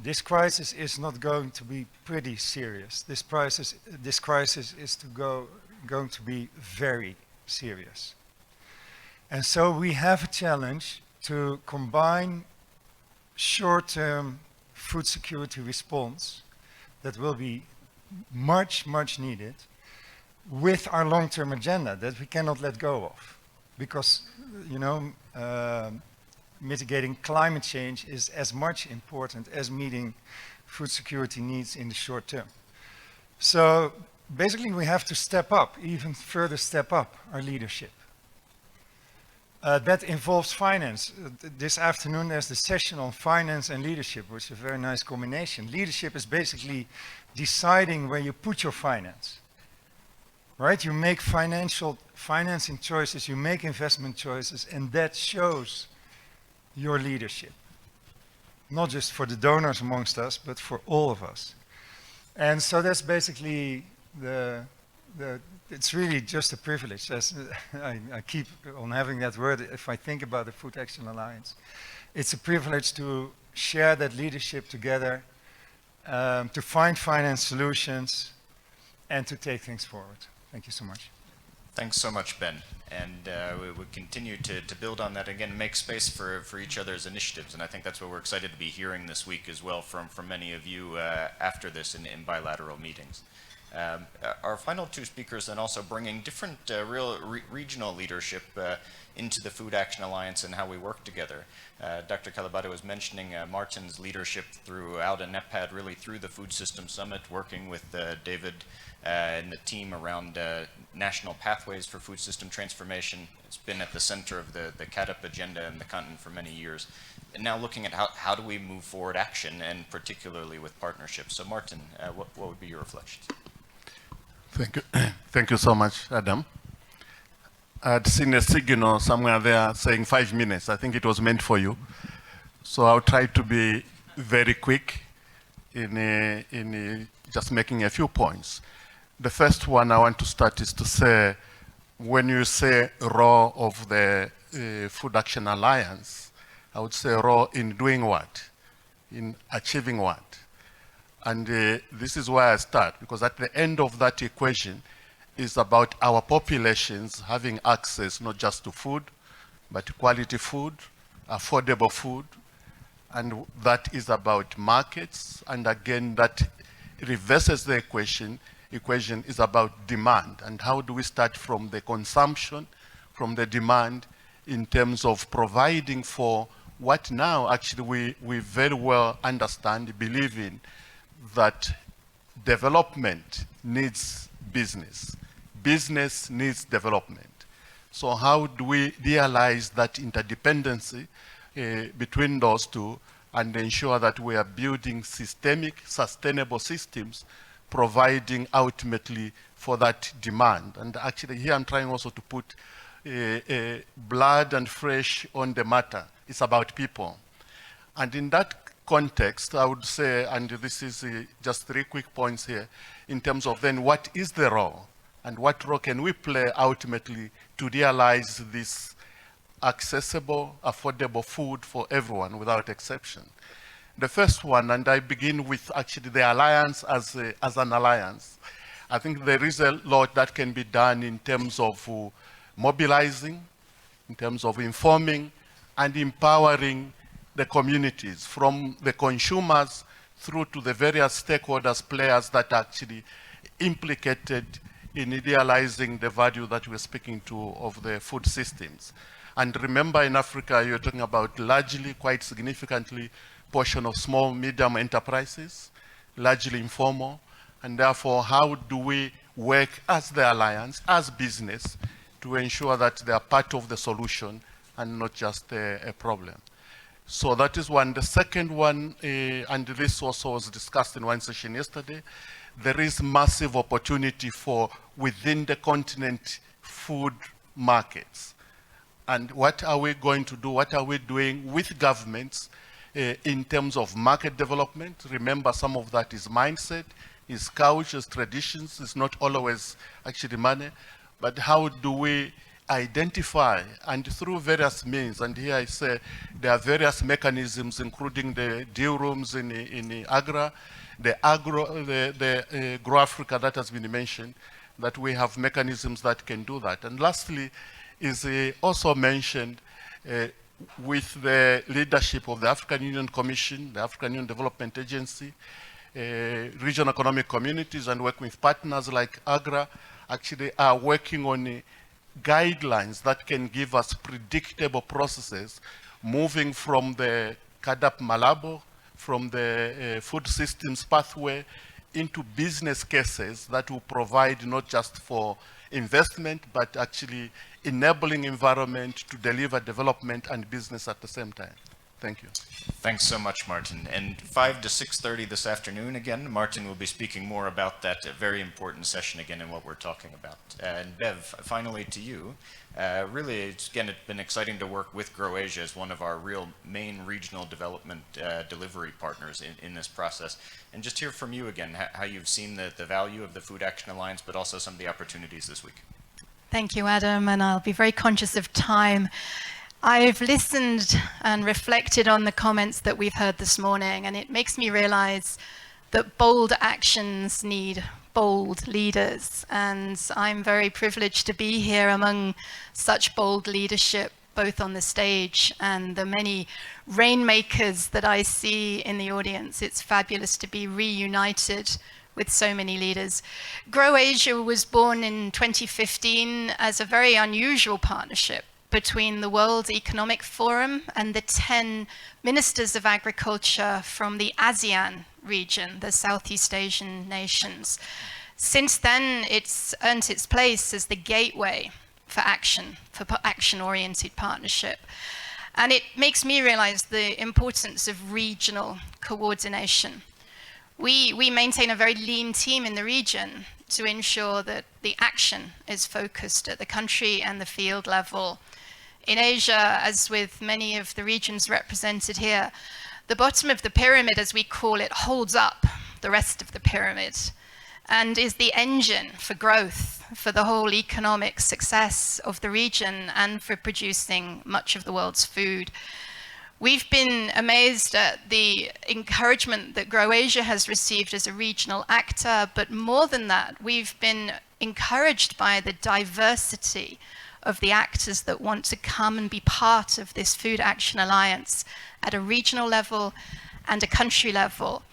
This crisis is not going to be pretty serious. This crisis is going to be very serious. And so we have a challenge to combine short-term food security response that will be much, much needed with our long-term agenda that we cannot let go of. Because, you know, mitigating climate change is as much important as meeting food security needs in the short term. So basically we have to step up, even further step up our leadership. That involves finance. This afternoon there's the session on finance and leadership, which is a very nice combination. Leadership is basically deciding where you put your finance. Right? You make financing choices, you make investment choices, and that shows your leadership. Not just for the donors amongst us, but for all of us. And so that's basically it's really just a privilege. I keep on having that word if I think about the Food Action Alliance. It's a privilege to share that leadership together, to find finance solutions, and to take things forward. Thank you so much. Thanks so much, Ben. And we will continue to build on that again, make space for each other's initiatives. And I think that's what we're excited to be hearing this week as well from many of you after this in bilateral meetings. Our final two speakers then also bringing different regional leadership into the Food Action Alliance and how we work together. Dr. Kalibata was mentioning Martin's leadership throughout NEPAD, really through the Food System Summit, working with David and the team around national pathways for food system transformation. It's been at the center of the CADP agenda in the continent for many years. And now looking at how do we move forward action, and particularly with partnerships. So Martin, what would be your reflections? Thank you. Thank you so much, Adam. I'd seen a signal somewhere there saying 5 minutes. I think it was meant for you. So I'll try to be very quick in just making a few points. The first one I want to start is to say, when you say role of the Food Action Alliance, I would say role in doing what? In achieving what? And this is where I start, because at the end of that equation is about our populations having access not just to food, but quality food, affordable food, and that is about markets. And again, that reverses the equation is about demand. And how do we start from the consumption, from the demand, in terms of providing for what now actually we very well understand, believe in, that development needs business. Business needs development. So how do we realize that interdependency between those two and ensure that we are building systemic, sustainable systems, providing ultimately for that demand? And actually here I'm trying also to put blood and fresh on the matter. It's about people. And in that context, I would say, and this is just 3 quick points here, in terms of then what is the role? And what role can we play ultimately to realize this accessible, affordable food for everyone without exception? The first one, and I begin with actually the alliance as an alliance. I think there is a lot that can be done in terms of mobilizing, in terms of informing and empowering the communities, from the consumers through to the various stakeholders, players that are actually implicated in realizing the value that we're speaking to of the food systems. And remember, in Africa, you're talking about largely, quite significantly, portion of small, medium enterprises, largely informal, and therefore, how do we work as the alliance, as business, to ensure that they are part of the solution and not just a problem? So that is one. The second one, and this also was discussed in one session yesterday, there is massive opportunity for within the continent food markets. And what are we going to do? What are we doing with governments in terms of market development? Remember, some of that is mindset, is cultures, traditions, it's not always actually money, but how do we identify, and through various means, and here I say there are various mechanisms, including the deal rooms in Agra, the Grow Africa that has been mentioned, that we have mechanisms that can do that. And lastly, is also mentioned with the leadership of the African Union Commission, the African Union Development Agency, regional economic communities, and working with partners like Agra, actually are working on guidelines that can give us predictable processes, moving from the CADAP Malabo, from the food systems pathway into business cases that will provide not just for investment, but actually enabling environment to deliver development and business at the same time. Thank you. Thanks so much, Martin. And 5 to 6:30 this afternoon, again, Martin will be speaking more about that very important session again and what we're talking about. And Bev, finally to you. Really, it's been exciting to work with Grow Asia as one of our real main regional development delivery partners in this process. And just hear from you again, how you've seen the value of the Food Action Alliance, but also some of the opportunities this week. Thank you, Adam, and I'll be very conscious of time. I've listened and reflected on the comments that we've heard this morning, and it makes me realize that bold actions need bold leaders. And I'm very privileged to be here among such bold leadership, both on the stage and the many rainmakers that I see in the audience. It's fabulous to be reunited with so many leaders. Grow Asia was born in 2015 as a very unusual partnership between the World Economic Forum and the 10 ministers of agriculture from the ASEAN region, the Southeast Asian nations. Since then, it's earned its place as the gateway for action-oriented partnership. And it makes me realize the importance of regional coordination. We maintain a very lean team in the region to ensure that the action is focused at the country and the field level. In Asia, as with many of the regions represented here, the bottom of the pyramid, as we call it, holds up the rest of the pyramid and is the engine for growth, for the whole economic success of the region and for producing much of the world's food. We've been amazed at the encouragement that Grow Asia has received as a regional actor, but more than that, we've been encouraged by the diversity of the actors that want to come and be part of this Food Action Alliance at a regional level and a country level.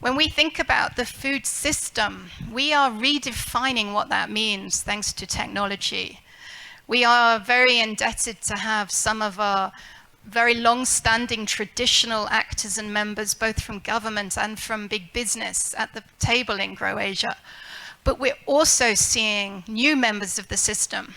When we think about the food system, we are redefining what that means thanks to technology. We are very indebted to have some of our very long-standing traditional actors and members, both from government and from big business, at the table in GrowAsia. But we're also seeing new members of the system,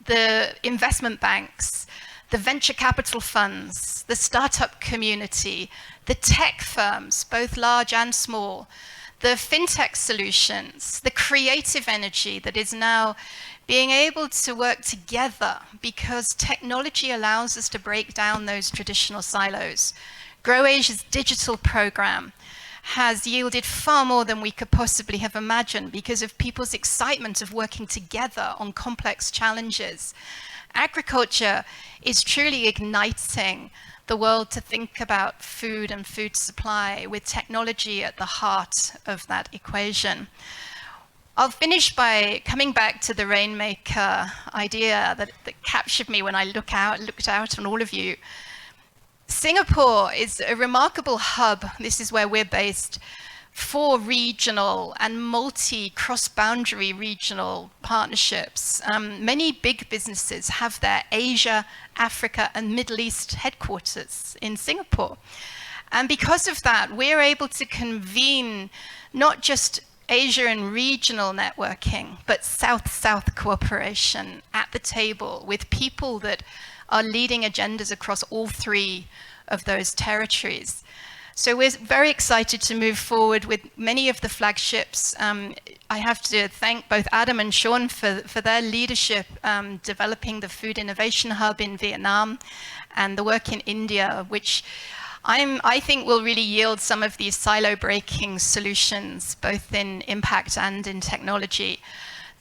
the investment banks, the venture capital funds, the startup community, the tech firms, both large and small, the fintech solutions, the creative energy that is now being able to work together because technology allows us to break down those traditional silos. GrowAsia's digital program has yielded far more than we could possibly have imagined because of people's excitement of working together on complex challenges. Agriculture is truly igniting the world to think about food and food supply with technology at the heart of that equation. I'll finish by coming back to the Rainmaker idea that captured me when I looked out on all of you. Singapore is a remarkable hub, this is where we're based, for regional and cross-boundary regional partnerships. Many big businesses have their Asia, Africa, and Middle East headquarters in Singapore. And because of that, we're able to convene not just Asia and regional networking, but South-South cooperation at the table with people that are leading agendas across all three of those territories. So we're very excited to move forward with many of the flagships. I have to thank both Adam and Sean for their leadership developing the Food Innovation Hub in Vietnam and the work in India, which I think will really yield some of these silo-breaking solutions, both in impact and in technology.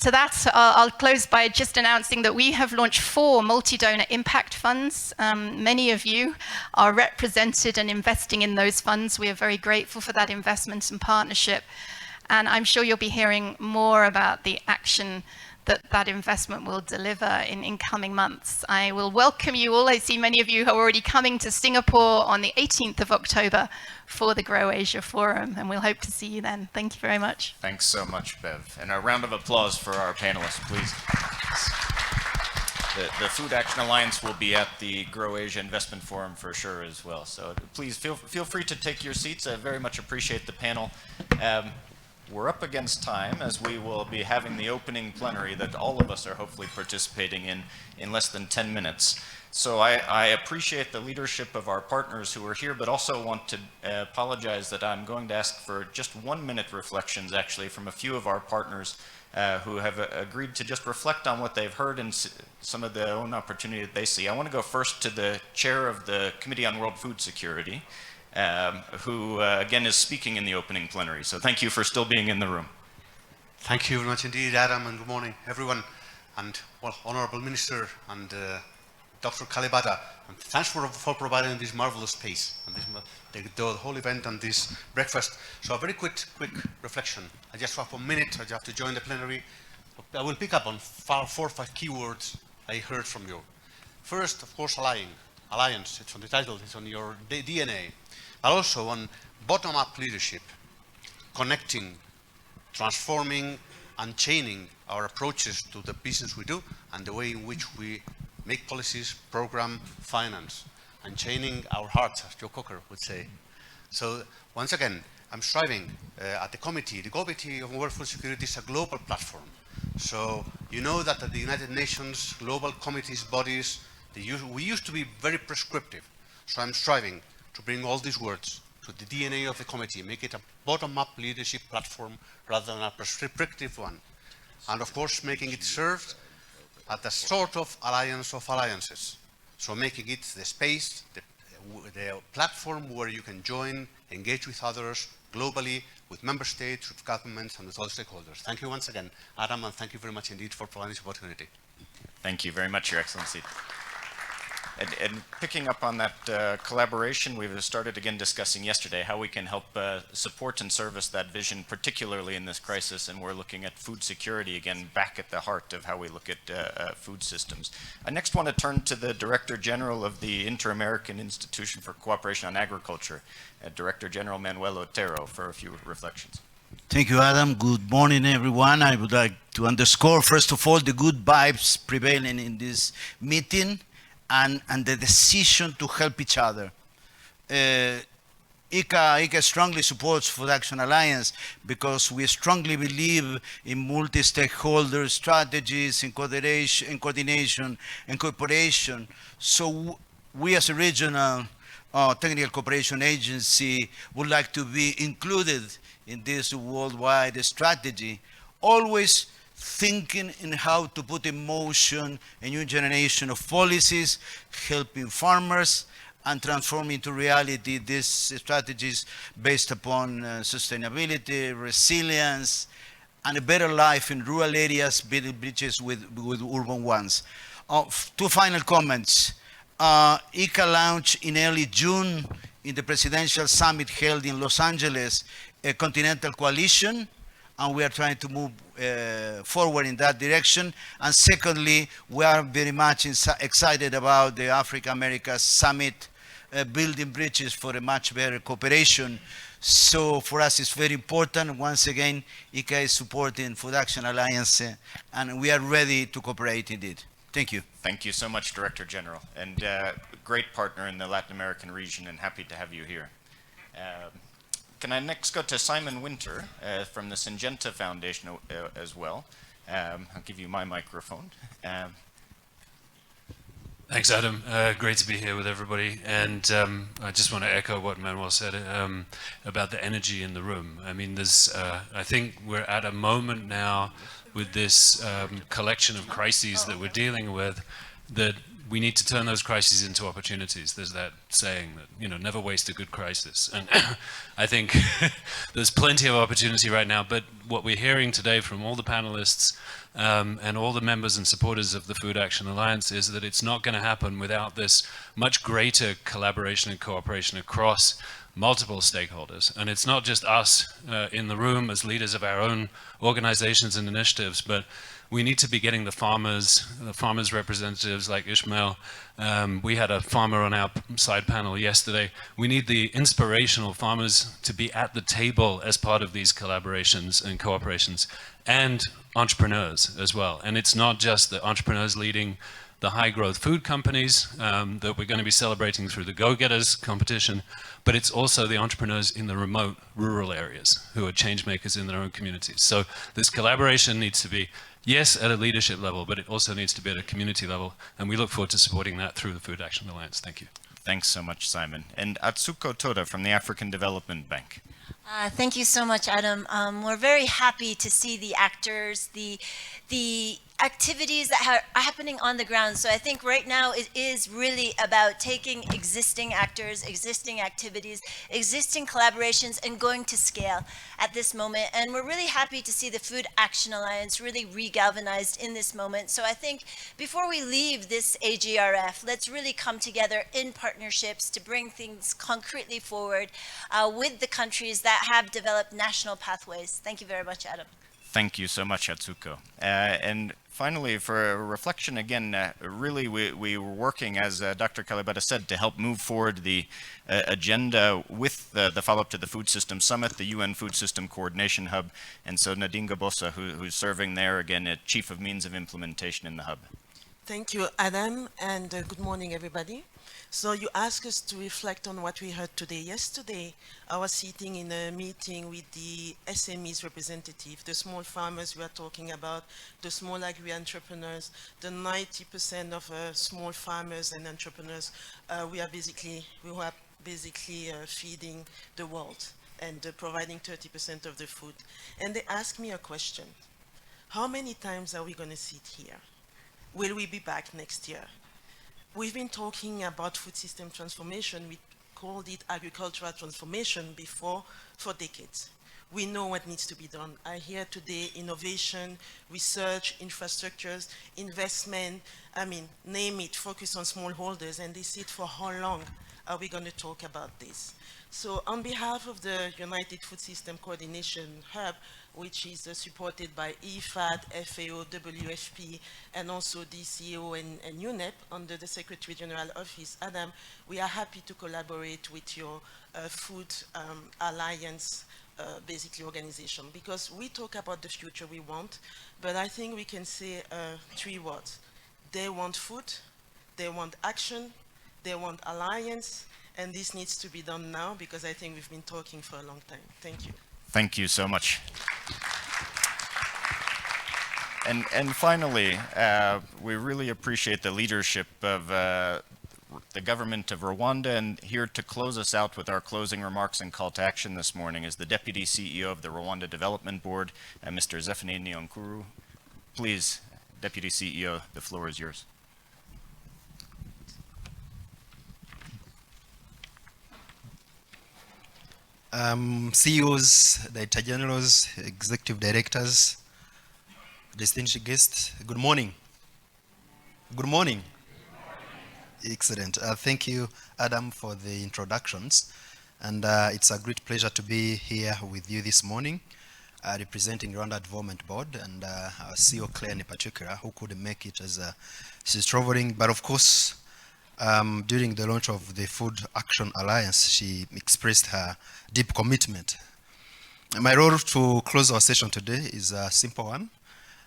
To that, I'll close by just announcing that we have launched 4 multi-donor impact funds. Many of you are represented and investing in those funds. We are very grateful for that investment and partnership. And I'm sure you'll be hearing more about the action that investment will deliver in coming months. I will welcome you all. I see many of you are already coming to Singapore on the 18th of October for the GrowAsia Forum, and we'll hope to see you then. Thank you very much. Thanks so much, Bev. And a round of applause for our panelists, please. The Food Action Alliance will be at the GrowAsia Investment Forum for sure as well. So please feel free to take your seats. I very much appreciate the panel. We're up against time as we will be having the opening plenary that all of us are hopefully participating in less than 10 minutes. So I appreciate the leadership of our partners who are here, but also want to apologize that I'm going to ask for just 1-minute reflections actually from a few of our partners who have agreed to just reflect on what they've heard and some of the own opportunity that they see. I want to go first to the chair of the Committee on World Food Security, who again is speaking in the opening plenary. So thank you for still being in the room. Thank you very much indeed, Adam, and good morning, everyone. And well, Honourable Minister and Dr. Kalibata, and thanks for providing this marvelous space and this, the whole event and this breakfast. So a very quick reflection. I just have 1 minute. I have to join the plenary. I will pick up on 4 or 5 keywords I heard from you. First, of course, alliance. It's on the title. It's on your DNA. But also on bottom-up leadership, connecting, transforming, and chaining our approaches to the business we do and the way in which we make policies, program, finance, and chaining our hearts, as Joe Cocker would say. So once again, I'm striving at the Committee of World Food Security is a global platform. So you know that at the United Nations, global committees, bodies, we used to be very prescriptive. So I'm striving to bring all these words to the DNA of the committee, make it a bottom-up leadership platform rather than a prescriptive one. And of course, making it served at a sort of alliance of alliances. So making it the space, the platform where you can join, engage with others globally, with member states, with governments, and with all stakeholders. Thank you once again, Adam, and thank you very much indeed for providing this opportunity. Thank you very much, Your Excellency. And picking up on that collaboration, we've started again discussing yesterday how we can help support and service that vision, particularly in this crisis. And we're looking at food security again, back at the heart of how we look at food systems. I next want to turn to the Director General of the Inter-American Institution for Cooperation on Agriculture, Director General Manuel Otero, for a few reflections. Thank you, Adam. Good morning, everyone. I would like to underscore, first of all, the good vibes prevailing in this meeting and the decision to help each other. ICA strongly supports Food Action Alliance because we strongly believe in multi-stakeholder strategies, in coordination and cooperation. So we as a regional technical cooperation agency would like to be included in this worldwide strategy, always thinking in how to put in motion a new generation of policies, helping farmers, and transforming into reality these strategies based upon sustainability, resilience, and a better life in rural areas, building bridges with urban ones. Two final comments. ICA launched in early June in the presidential summit held in Los Angeles a continental coalition, and we are trying to move forward in that direction. And secondly, we are very much excited about the Africa-America Summit, building bridges for a much better cooperation. So for us, it's very important. Once again, ICA is supporting Food Action Alliance, and we are ready to cooperate indeed. Thank you. Thank you so much, Director General, and great partner in the Latin American region, and happy to have you here. Can I next go to Simon Winter from the Syngenta Foundation as well? I'll give you my microphone. Thanks, Adam. Great to be here with everybody. And I just want to echo what Manuel said about the energy in the room. I mean, I think we're at a moment now with this collection of crises that we're dealing with that we need to turn those crises into opportunities. There's that saying that, never waste a good crisis. And I think there's plenty of opportunity right now, but what we're hearing today from all the panelists and all the members and supporters of the Food Action Alliance is that it's not going to happen without this much greater collaboration and cooperation across multiple stakeholders. And it's not just us in the room as leaders of our own organizations and initiatives, but we need to be getting the farmers representatives like Ishmael. We had a farmer on our side panel yesterday. We need the inspirational farmers to be at the table as part of these collaborations and cooperations, and entrepreneurs as well. And it's not just the entrepreneurs leading the high growth food companies that we're going to be celebrating through the Go-Getters competition, but it's also the entrepreneurs in the remote rural areas who are change makers in their own communities. So this collaboration needs to be, yes, at a leadership level, but it also needs to be at a community level, and we look forward to supporting that through the Food Action Alliance. Thank you. Thanks so much, Simon. And Atsuko Toda from the African Development Bank. Thank you so much, Adam. We're very happy to see the actors, the activities that are happening on the ground. So I think right now it is really about taking existing actors, existing activities, existing collaborations, and going to scale at this moment. And we're really happy to see the Food Action Alliance really re-galvanized in this moment. So I think before we leave this AGRF, let's really come together in partnerships to bring things concretely forward with the countries that have developed national pathways. Thank you very much, Adam. Thank you so much, Atsuko. And finally, for a reflection again, really we were working, as Dr. Kalibata said, to help move forward the agenda with the follow-up to the Food System Summit, the UN Food System Coordination Hub. And so Nadine Gabosa, who's serving there, again, Chief of Means of Implementation in the Hub. Thank you, Adam, and good morning, everybody. So you asked us to reflect on what we heard today. Yesterday, I was sitting in a meeting with the SMEs representative, the small farmers we are talking about, the small agri-entrepreneurs, the 90% of small farmers and entrepreneurs we are basically feeding the world and providing 30% of the food. And they asked me a question. How many times are we going to sit here? Will we be back next year? We've been talking about food system transformation. We called it agricultural transformation before for decades. we know what needs to be done. I hear today innovation, research, infrastructures, investment, I mean, name it, focus on smallholders, and they said, for how long are we going to talk about this? So on behalf of the United Food System Coordination Hub, which is supported by IFAD, FAO, WFP, and also DCO and UNEP under the Secretary General Office, Adam, we are happy to collaborate with your Food Alliance basically organization, because we talk about the future we want, but I think we can say 3 words. They want food, they want action, they want alliance, and this needs to be done now, because I think we've been talking for a long time. Thank you. Thank you so much. And finally, we really appreciate the leadership of the government of Rwanda, and here to close us out with our closing remarks and call to action this morning is the Deputy CEO of the Rwanda Development Board, Mr. Zephanie Niyonkuru. Please, Deputy CEO, the floor is yours. CEOs, Director Generals, Executive Directors, distinguished guests, good morning. Good morning. Excellent. Thank you, Adam, for the introductions. And it's a great pleasure to be here with you this morning, representing Rwanda Development Board and our CEO, Claire, in particular, who couldn't make it as she's traveling. But of course, during the launch of the Food Action Alliance, she expressed her deep commitment. My role to close our session today is a simple one.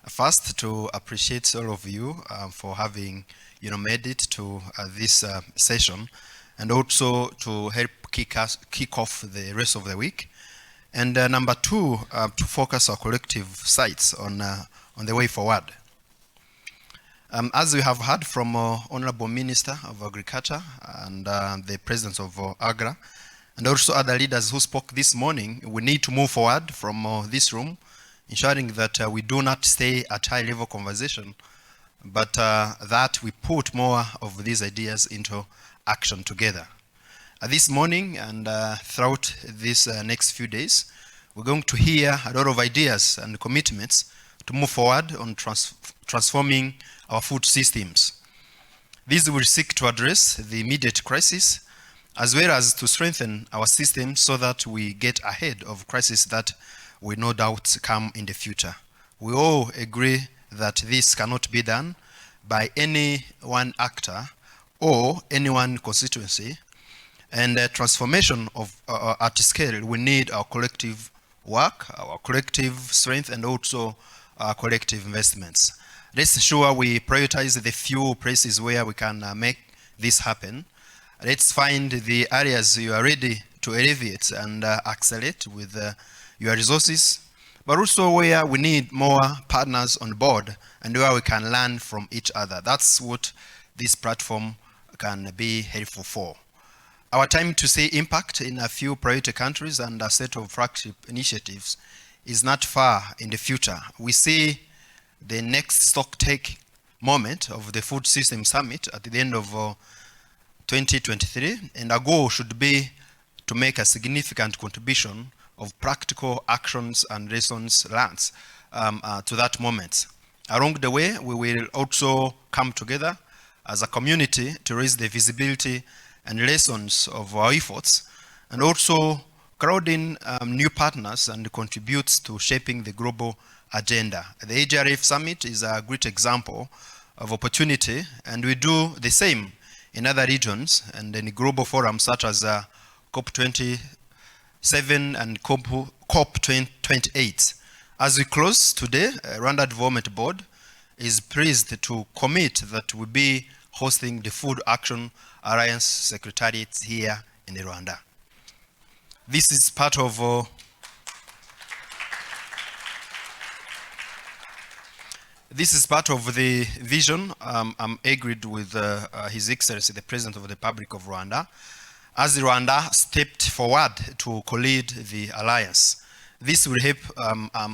First, to appreciate all of you for having made it to this session, and also to help kick off the rest of the week. And number 2, to focus our collective sights on the way forward. As we have heard from Honorable Minister of Agriculture and the President of AGRA, and also other leaders who spoke this morning, we need to move forward from this room, ensuring that we do not stay at high-level conversation, but that we put more of these ideas into action together. This morning and throughout these next few days, we're going to hear a lot of ideas and commitments to move forward on transforming our food systems. These will seek to address the immediate crisis, as well as to strengthen our system so that we get ahead of crises that will no doubt come in the future. We all agree that this cannot be done by any one actor or any one constituency, and transformation of at scale, we need our collective work, our collective strength, and also our collective investments. Let's ensure we prioritize the few places where we can make this happen. Let's find the areas you are ready to alleviate and accelerate with your resources, but also where we need more partners on board and where we can learn from each other. That's what this platform can be helpful for. Our time to see impact in a few priority countries and a set of flagship initiatives is not far in the future. We see the next stocktake moment of the Food System Summit at the end of 2023, and our goal should be to make a significant contribution of practical actions and lessons learned to that moment. Along the way, we will also come together as a community to raise the visibility and lessons of our efforts, and also crowd in new partners and contribute to shaping the global agenda. The AGRF Summit is a great example of opportunity, and we do the same in other regions and in global forums such as COP27 and COP28. As we close today, Rwanda Development Board is pleased to commit that we'll be hosting the Food Action Alliance Secretariat here in Rwanda. This is part of the vision I'm agreed with His Excellency, the President of the Republic of Rwanda, as Rwanda stepped forward to co-lead the alliance. This will help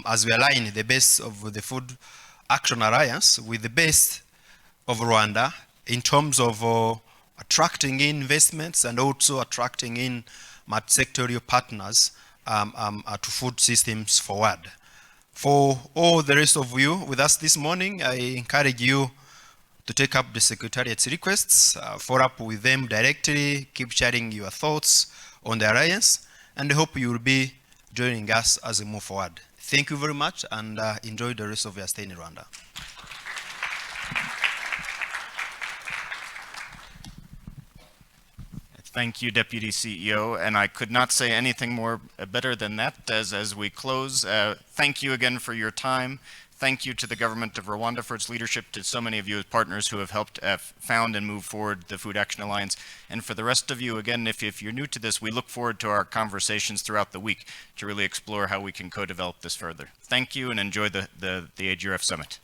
as we align the best of the Food Action Alliance with the best of Rwanda in terms of attracting in investments and also attracting in multi-sectorial partners to food systems forward. For all the rest of you with us this morning, I encourage you to take up the Secretariat's requests, follow up with them directly, keep sharing your thoughts on the Alliance, and I hope you will be joining us as we move forward. Thank you very much, and enjoy the rest of your stay in Rwanda. Thank you, Deputy CEO, and I could not say anything more better than that as we close. Thank you again for your time. Thank you to the government of Rwanda for its leadership, to so many of you as partners who have helped found and move forward the Food Action Alliance. And for the rest of you, again, if you're new to this, we look forward to our conversations throughout the week to really explore how we can co-develop this further. Thank you and enjoy the AGRF Summit.